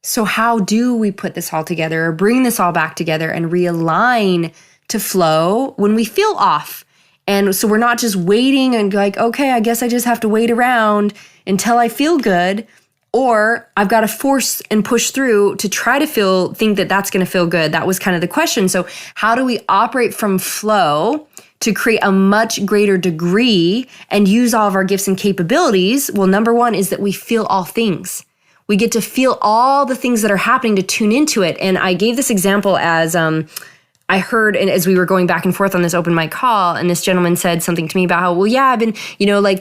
So how do we put this all together or bring this all back together and realign to flow when we feel off? And so we're not just waiting and like, okay, I guess I just have to wait around until I feel good. Or I've got to force and push through to try to think that that's going to feel good. That was kind of the question. So how do we operate from flow to create a much greater degree and use all of our gifts and capabilities? Well, number one is that we feel all things. We get to feel all the things that are happening, to tune into it. And I gave this example as I heard, and as we were going back and forth on this open mic call, and this gentleman said something to me about how, well, yeah, I've been,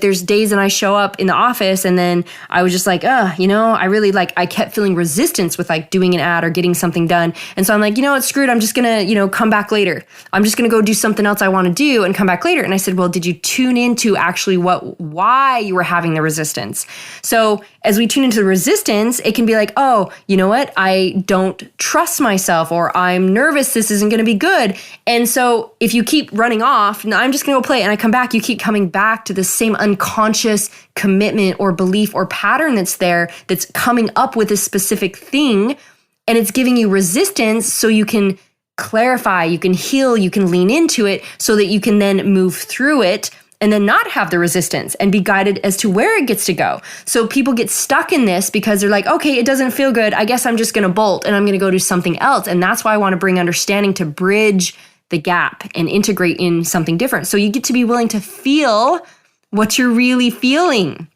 there's days that I show up in the office and then I was just like, I really I kept feeling resistance with doing an ad or getting something done. And so I'm like, it's screwed. I'm just going to, come back later. I'm just going to go do something else I want to do and come back later. And I said, well, did you tune into actually why you were having the resistance? So as we tune into the resistance, it can be like, oh, you know what? I don't trust myself, or I'm nervous. This isn't going to be good. And so if you keep running off, no, I'm just going to go play, and I come back, you keep coming back to the same unconscious commitment or belief or pattern that's there, that's coming up with this specific thing, and it's giving you resistance so you can clarify, you can heal, you can lean into it so that you can then move through it and then not have the resistance and be guided as to where it gets to go. So people get stuck in this because they're like, okay, it doesn't feel good. I guess I'm just going to bolt and I'm going to go do something else. And that's why I want to bring understanding to bridge the gap and integrate in something different. So you get to be willing to feel what you're really feeling.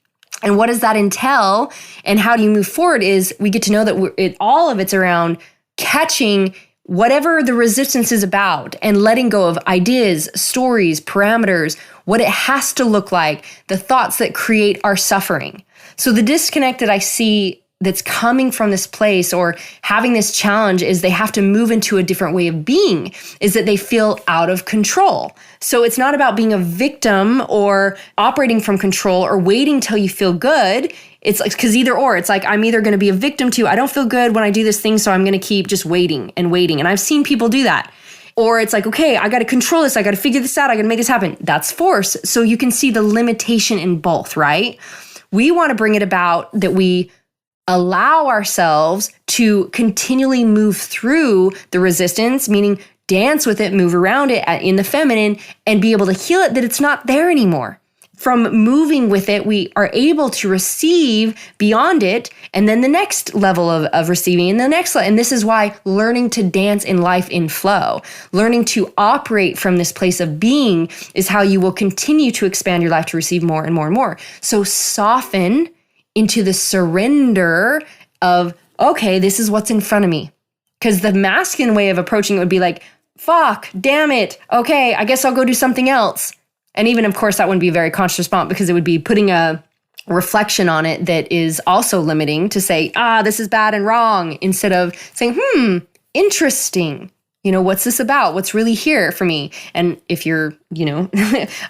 And what does that entail? And how do you move forward is we get to know that all of it's around catching whatever the resistance is about and letting go of ideas, stories, parameters, what it has to look like, the thoughts that create our suffering. So the disconnect that I see that's coming from this place or having this challenge is they have to move into a different way of being, is that they feel out of control. So it's not about being a victim or operating from control or waiting till you feel good. It's like, because either or, it's like, I'm either going to be a victim to, I don't feel good when I do this thing, so I'm going to keep just waiting and waiting. And I've seen people do that. Or it's like, okay, I got to control this. I got to figure this out. I got to make this happen. That's force. So you can see the limitation in both, right? We want to bring it about that we allow ourselves to continually move through the resistance, meaning dance with it, move around it in the feminine, and be able to heal it, that it's not there anymore. From moving with it, we are able to receive beyond it, and then the next level of receiving, and the next level. And this is why learning to dance in life in flow, learning to operate from this place of being is how you will continue to expand your life to receive more and more and more. So soften into the surrender of, okay, this is what's in front of me. Because the masculine way of approaching it would be like, fuck, damn it, okay, I guess I'll go do something else. And even, of course, that wouldn't be a very conscious response because it would be putting a reflection on it that is also limiting to say, this is bad and wrong, instead of saying, interesting. What's this about? What's really here for me? And if you're,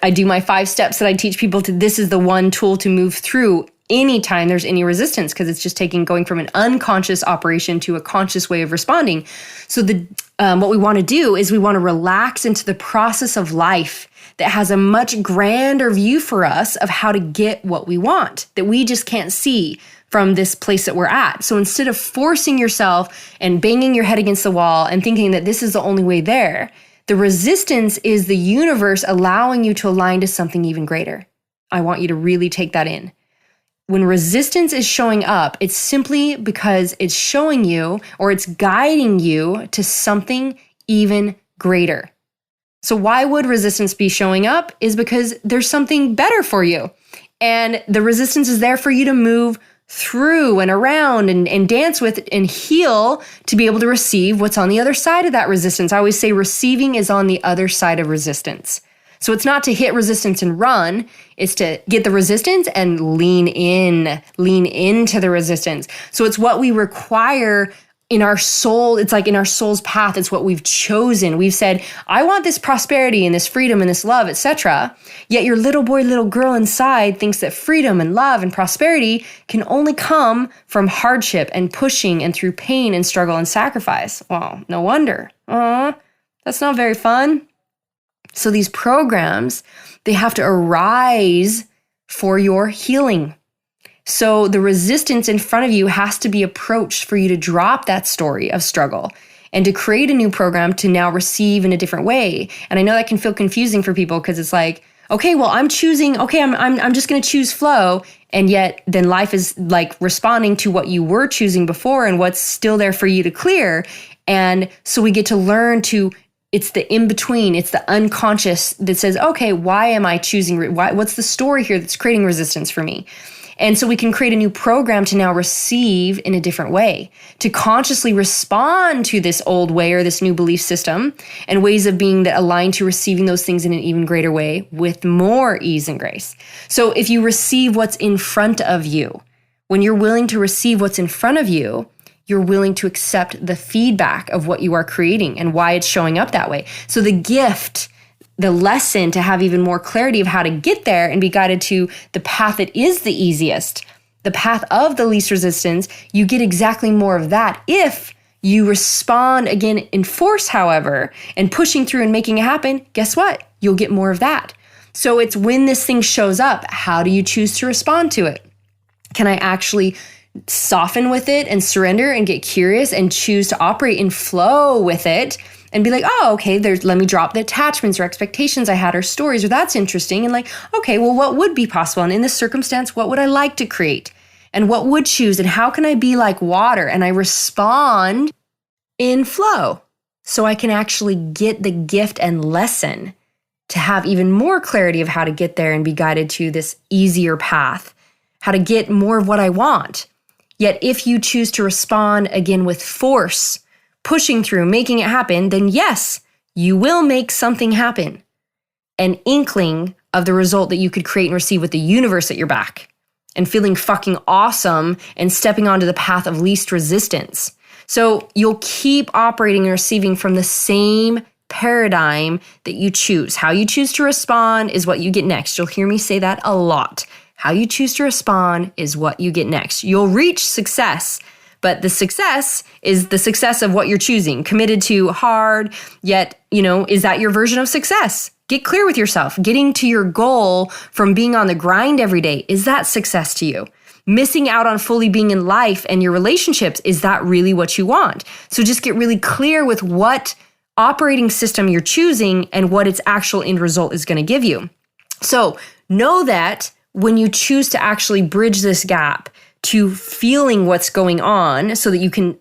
I do my 5 steps that I teach people to, this is the one tool to move through anytime there's any resistance, because it's just going from an unconscious operation to a conscious way of responding. So what we want to do is we want to relax into the process of life that has a much grander view for us of how to get what we want, that we just can't see from this place that we're at. So instead of forcing yourself and banging your head against the wall and thinking that this is the only way there, the resistance is the universe allowing you to align to something even greater. I want you to really take that in. When resistance is showing up, it's simply because it's showing you or it's guiding you to something even greater. So why would resistance be showing up? Is because there's something better for you. And the resistance is there for you to move through and around and dance with and heal to be able to receive what's on the other side of that resistance. I always say receiving is on the other side of resistance. So it's not to hit resistance and run, it's to get the resistance and lean into the resistance. So it's what we require in our soul. It's like in our soul's path, it's what we've chosen. We've said, I want this prosperity and this freedom and this love, etc. Yet your little boy, little girl inside thinks that freedom and love and prosperity can only come from hardship and pushing and through pain and struggle and sacrifice. Well, no wonder. That's not very fun. So these programs, they have to arise for your healing. So the resistance in front of you has to be approached for you to drop that story of struggle and to create a new program to now receive in a different way. And I know that can feel confusing for people because it's like, okay, well, I'm just going to choose flow. And yet then life is like responding to what you were choosing before and what's still there for you to clear. And so we get to learn to, it's the in-between, it's the unconscious that says, okay, why am I choosing, what's the story here that's creating resistance for me? And so we can create a new program to now receive in a different way, to consciously respond to this old way or this new belief system and ways of being that align to receiving those things in an even greater way with more ease and grace. So if you receive what's in front of you, when you're willing to receive what's in front of you, you're willing to accept the feedback of what you are creating and why it's showing up that way. So the gift, the lesson to have even more clarity of how to get there and be guided to the path that is the easiest, the path of the least resistance, you get exactly more of that if you respond again in force, however, and pushing through and making it happen, guess what? You'll get more of that. So it's when this thing shows up, how do you choose to respond to it? Can I actually soften with it and surrender and get curious and choose to operate in flow with it and be like, oh, okay, let me drop the attachments or expectations I had or stories, or that's interesting. And like, okay, well, what would be possible? And in this circumstance, what would I like to create? And what would choose? And how can I be like water? And I respond in flow so I can actually get the gift and lesson to have even more clarity of how to get there and be guided to this easier path, how to get more of what I want. Yet if you choose to respond again with force, pushing through, making it happen, then yes, you will make something happen. An inkling of the result that you could create and receive with the universe at your back and feeling fucking awesome and stepping onto the path of least resistance. So you'll keep operating and receiving from the same paradigm that you choose. How you choose to respond is what you get next. You'll hear me say that a lot. How you choose to respond is what you get next. You'll reach success, but the success is the success of what you're choosing, committed to, hard, yet, is that your version of success? Get clear with yourself. Getting to your goal from being on the grind every day, is that success to you? Missing out on fully being in life and your relationships, is that really what you want? So just get really clear with what operating system you're choosing and what its actual end result is going to give you. So know that when you choose to actually bridge this gap to feeling what's going on so that you can,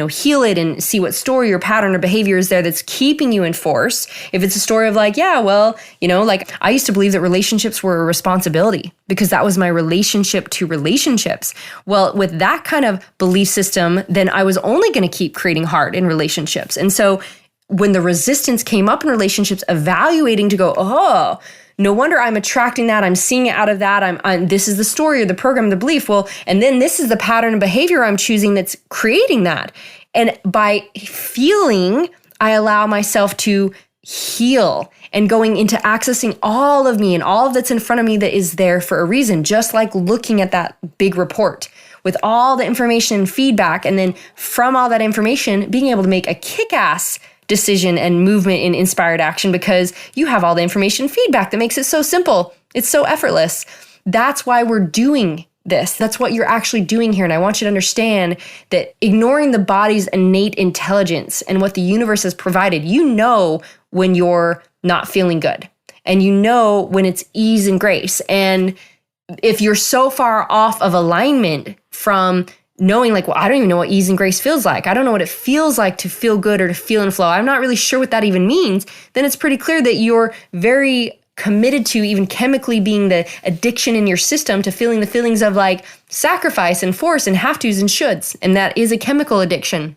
heal it and see what story or pattern or behavior is there that's keeping you in force. If it's a story of like, I used to believe that relationships were a responsibility because that was my relationship to relationships. Well, with that kind of belief system, then I was only going to keep creating hard in relationships. And so when the resistance came up in relationships, evaluating to go, oh, no wonder I'm attracting that. I'm seeing it out of that. This is the story or the program, the belief. Well, and then this is the pattern of behavior I'm choosing that's creating that. And by feeling, I allow myself to heal and going into accessing all of me and all of that's in front of me that is there for a reason, just like looking at that big report with all the information and feedback. And then from all that information, being able to make a kick-ass decision and movement in inspired action because you have all the information and feedback that makes it so simple. It's so effortless. That's why we're doing this. That's what you're actually doing here. And I want you to understand that ignoring the body's innate intelligence and what the universe has provided, when you're not feeling good and when it's ease and grace. And if you're so far off of alignment from knowing I don't even know what ease and grace feels like. I don't know what it feels like to feel good or to feel in flow. I'm not really sure what that even means. Then it's pretty clear that you're very committed to even chemically being the addiction in your system to feeling the feelings of sacrifice and force and have tos and shoulds. And that is a chemical addiction.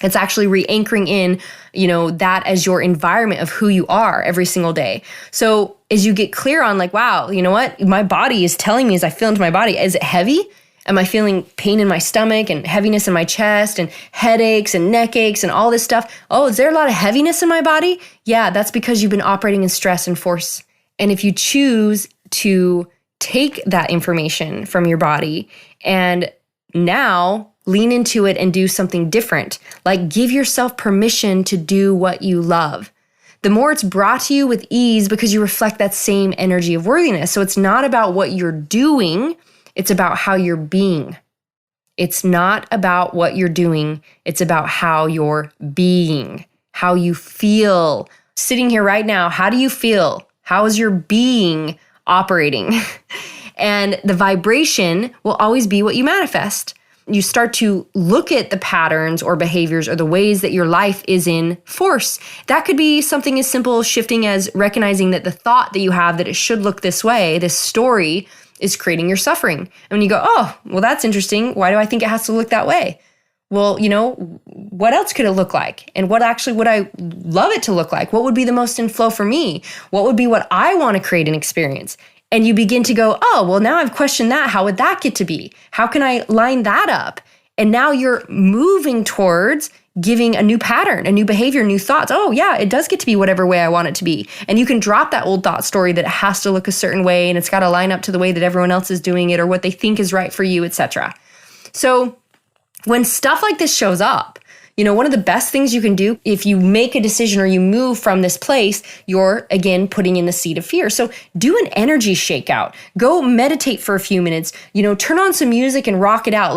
It's actually re-anchoring in, that as your environment of who you are every single day. So as you get clear on wow, you know what? My body is telling me as I feel into my body, is it heavy? Am I feeling pain in my stomach and heaviness in my chest and headaches and neck aches and all this stuff? Oh, is there a lot of heaviness in my body? Yeah, that's because you've been operating in stress and force. And if you choose to take that information from your body and now lean into it and do something different, give yourself permission to do what you love, the more it's brought to you with ease because you reflect that same energy of worthiness. So it's not about what you're doing. It's about how you're being. It's not about what you're doing. It's about how you're being, how you feel. Sitting here right now, how do you feel? How is your being operating? And the vibration will always be what you manifest. You start to look at the patterns or behaviors or the ways that your life is in force. That could be something as simple as shifting as recognizing that the thought that you have that it should look this way, this story, is creating your suffering. And when you go, oh, well, that's interesting. Why do I think it has to look that way? Well, what else could it look like? And what actually would I love it to look like? What would be the most in flow for me? What would be what I want to create and experience? And you begin to go, oh, well, now I've questioned that. How would that get to be? How can I line that up? And now you're moving towards giving a new pattern, a new behavior, new thoughts. Oh yeah, it does get to be whatever way I want it to be. And you can drop that old thought story that it has to look a certain way and it's got to line up to the way that everyone else is doing it or what they think is right for you, etc. So when stuff like this shows up, One of the best things you can do if you make a decision or you move from this place, you're again putting in the seed of fear. So do an energy shakeout. Go meditate for a few minutes, turn on some music and rock it out.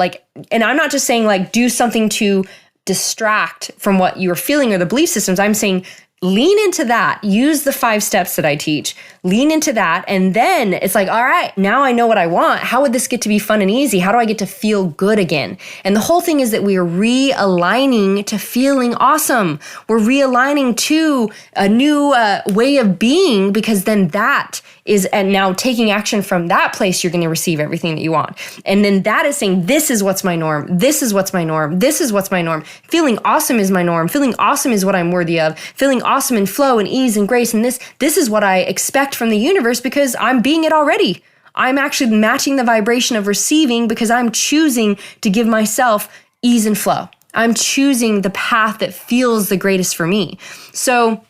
And I'm not just saying do something to distract from what you're feeling or the belief systems. I'm saying lean into that. Use the 5 steps that I teach. Lean into that. And then it's all right, now I know what I want. How would this get to be fun and easy? How do I get to feel good again? And the whole thing is that we are realigning to feeling awesome. We're realigning to a new way of being, because then that is, and now taking action from that place, you're going to receive everything that you want. And then that is saying, this is what's my norm. This is what's my norm. This is what's my norm. Feeling awesome is my norm. Feeling awesome is what I'm worthy of. Feeling awesome and flow and ease and grace. And this is what I expect from the universe, because I'm being it already. I'm actually matching the vibration of receiving because I'm choosing to give myself ease and flow. I'm choosing the path that feels the greatest for me. So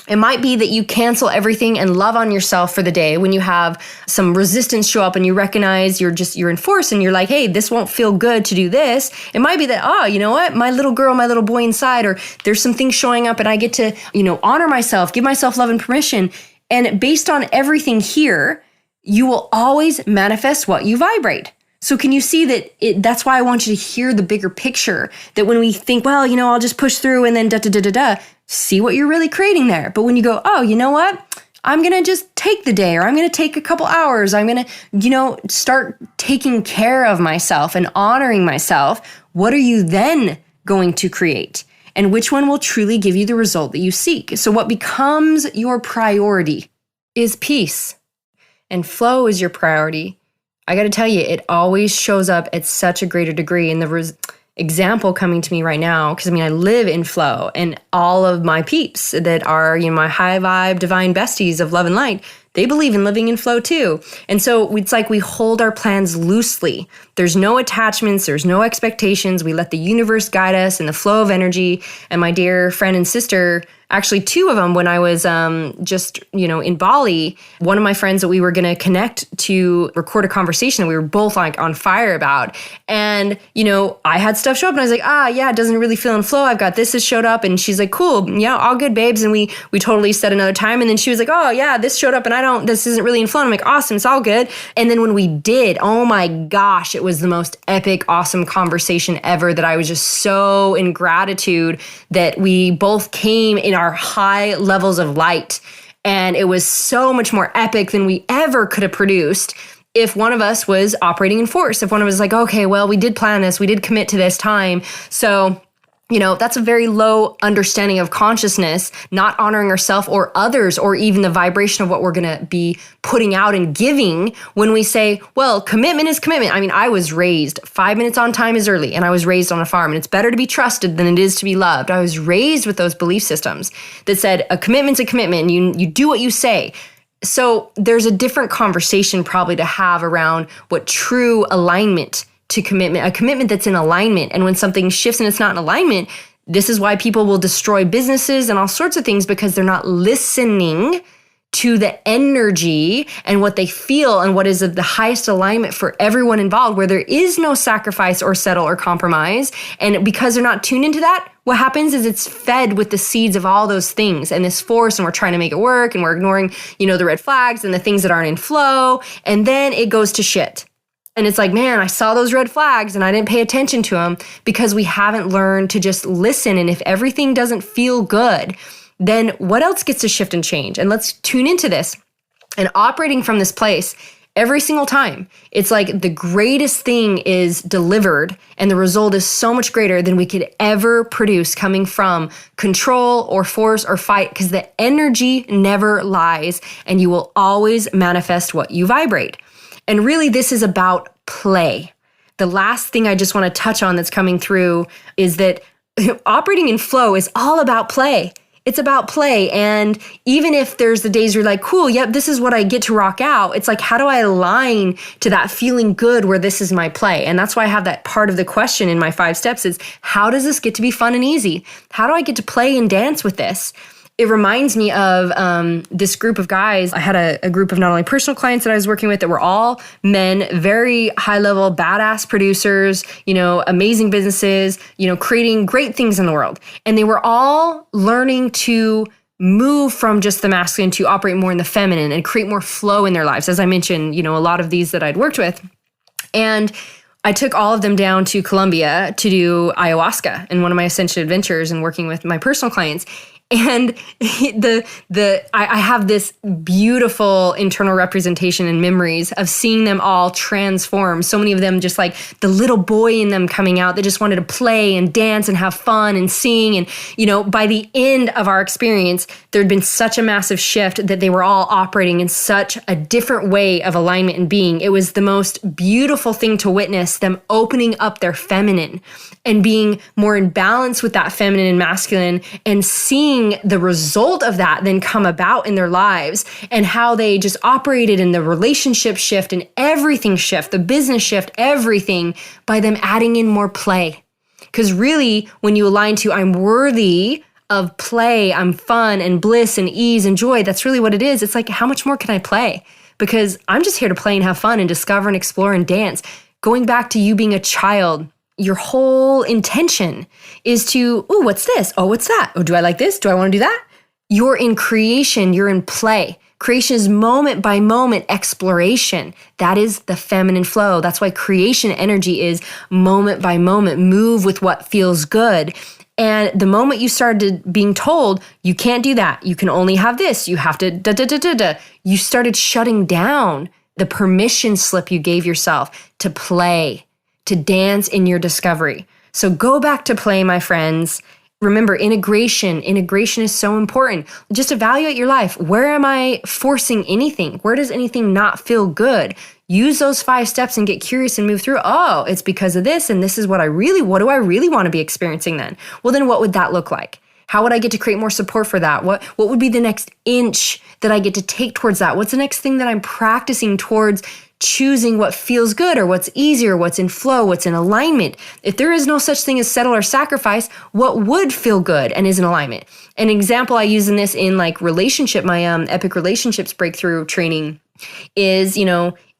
it might be that you cancel everything and love on yourself for the day when you have some resistance show up and you recognize you're in force and you're like, hey, this won't feel good to do this. It might be that, you know what? My little girl, my little boy inside, or there's some things showing up and I get to, honor myself, give myself love and permission. And based on everything here, you will always manifest what you vibrate. So can you see that that's why I want you to hear the bigger picture, that when we think, well, I'll just push through and then see what you're really creating there. But when you go, oh, you know what? I'm going to just take the day, or I'm going to take a couple hours. I'm going to, start taking care of myself and honoring myself. What are you then going to create? And which one will truly give you the result that you seek? So what becomes your priority is peace, and flow is your priority. I got to tell you, it always shows up at such a greater degree. And the example coming to me right now, because I live in flow, and all of my peeps that are, my high vibe, divine besties of love and light, they believe in living in flow too. And so it's we hold our plans loosely. There's no attachments. There's no expectations. We let the universe guide us in the flow of energy. And my dear friend and sister, actually 2 of them, when I was just, in Bali, one of my friends that we were going to connect to record a conversation that we were both on fire about. And, I had stuff show up and I was like, yeah, it doesn't really feel in flow. I've got this has showed up. And she's like, cool. Yeah, all good, babes. And we totally set another time. And then she was like, oh yeah, this showed up and this isn't really in flow. And I'm like, awesome. It's all good. And then when we did, oh my gosh, it was the most epic, awesome conversation ever, that I was just so in gratitude that we both came in our high levels of light. And it was so much more epic than we ever could have produced if one of us was operating in force. If one of us was like, okay, well, we did plan this, we did commit to this time. So, that's a very low understanding of consciousness, not honoring ourselves or others, or even the vibration of what we're going to be putting out and giving when we say, well, commitment is commitment. I was raised 5 minutes on time is early, and I was raised on a farm, and it's better to be trusted than it is to be loved. I was raised with those belief systems that said a commitment's a commitment. You do what you say. So there's a different conversation probably to have around what true alignment to commitment, a commitment that's in alignment. And when something shifts and it's not in alignment, this is why people will destroy businesses and all sorts of things, because they're not listening to the energy and what they feel and what is of the highest alignment for everyone involved, where there is no sacrifice or settle or compromise. And because they're not tuned into that, what happens is it's fed with the seeds of all those things and this force, and we're trying to make it work, and we're ignoring, the red flags and the things that aren't in flow. And then it goes to shit. And it's man, I saw those red flags and I didn't pay attention to them, because we haven't learned to just listen. And if everything doesn't feel good, then what else gets to shift and change? And let's tune into this. And operating from this place every single time, it's the greatest thing is delivered, and the result is so much greater than we could ever produce coming from control or force or fight, because the energy never lies, and you will always manifest what you vibrate. And really, this is about play. The last thing I just want to touch on that's coming through is that operating in flow is all about play. It's about play. And even if there's the days you're like, cool, yep, this is what I get to rock out. It's how do I align to that feeling good where this is my play? And that's why I have that part of the question in my 5 steps is, how does this get to be fun and easy? How do I get to play and dance with this? it reminds me of this group of guys. I had a group of not only personal clients that I was working with that were all men, very high level, badass producers, amazing businesses, creating great things in the world. And they were all learning to move from just the masculine to operate more in the feminine and create more flow in their lives. As I mentioned, a lot of these that I'd worked with. And I took all of them down to Colombia to do ayahuasca in one of my ascension adventures and working with my personal clients. And I have this beautiful internal representation and memories of seeing them all transform. So many of them, just like the little boy in them coming out that just wanted to play and dance and have fun and sing. And, by the end of our experience, there'd been such a massive shift that they were all operating in such a different way of alignment and being. It was the most beautiful thing to witness them opening up their feminine and being more in balance with that feminine and masculine, and seeing the result of that then come about in their lives, and how they just operated in the relationship shift and everything shift, the business shift, everything, by them adding in more play. Because really, when you align to I'm worthy of play, I'm fun and bliss and ease and joy, that's really what it is. It's like, how much more can I play? Because I'm just here to play and have fun and discover and explore and dance. Going back to you being a child, your whole intention is to, ooh, what's this? Oh, what's that? Oh, do I like this? Do I want to do that? You're in creation. You're in play. Creation is moment by moment exploration. That is the feminine flow. That's why creation energy is moment by moment. Move with what feels good. And the moment you started being told, you can't do that. You can only have this. You have to da. You started shutting down the permission slip you gave yourself to play, to dance in your discovery. So go back to play, my friends. Remember, integration is so important. Just evaluate your life. Where am I forcing anything? Where does anything not feel good? Use those 5 steps and get curious and move through. Oh, it's because of this, and this is what do I really want to be experiencing then? Well, then what would that look like? How would I get to create more support for that? What would be the next inch that I get to take towards that? What's the next thing that I'm practicing towards choosing what feels good, or what's easier, what's in flow, what's in alignment? If there is no such thing as settle or sacrifice, what would feel good and is in alignment? An example I use in this in like relationship, my Epic Relationships Breakthrough training is,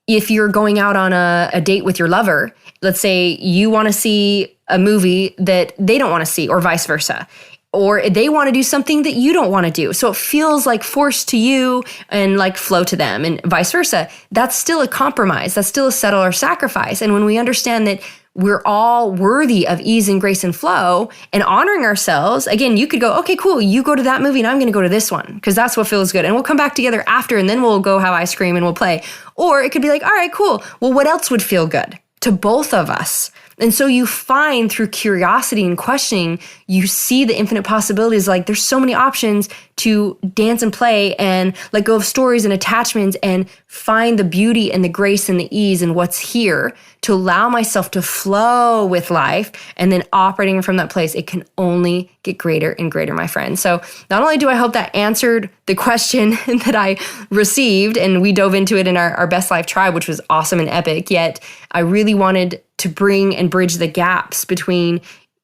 if you're going out on a date with your lover, let's say you want to see a movie that they don't want to see, or vice versa. Or they want to do something that you don't want to do. So it feels like forced to you and like flow to them, and vice versa. That's still a compromise. That's still a settle or sacrifice. And when we understand that we're all worthy of ease and grace and flow and honoring ourselves, again, you could go, okay, cool. You go to that movie and I'm going to go to this one because that's what feels good. And we'll come back together after, and then we'll go have ice cream and we'll play. Or it could be like, all right, cool. Well, what else would feel good to both of us? And so you find through curiosity and questioning, you see the infinite possibilities. Like there's so many options to dance and play and let go of stories and attachments and find the beauty and the grace and the ease and what's here to allow myself to flow with life. And then operating from that place, it can only get greater and greater, my friend. So not only do I hope that answered the question that I received, and we dove into it in our Best Life Tribe, which was awesome and epic, yet I really wanted to bring and bridge the gaps between,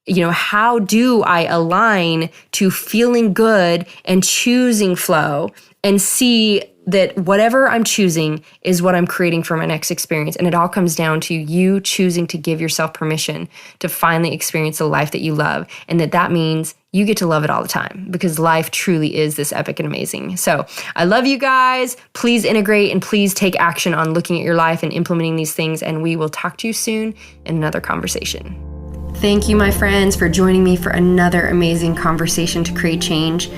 how do I align to feeling good and choosing flow, and see that whatever I'm choosing is what I'm creating for my next experience. And it all comes down to you choosing to give yourself permission to finally experience the life that you love. And that means you get to love it all the time, because life truly is this epic and amazing. So I love you guys. Please integrate and please take action on looking at your life and implementing these things. And we will talk to you soon in another conversation. Thank you, my friends, for joining me for another amazing conversation to create change.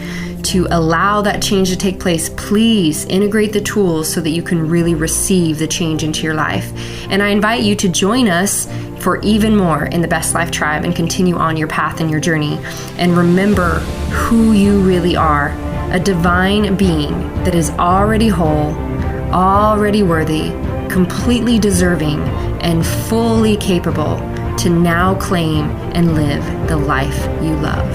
To allow that change to take place, please integrate the tools so that you can really receive the change into your life. And I invite you to join us for even more in the Best Life Tribe and continue on your path and your journey. And remember who you really are, a divine being that is already whole, already worthy, completely deserving, and fully capable to now claim and live the life you love.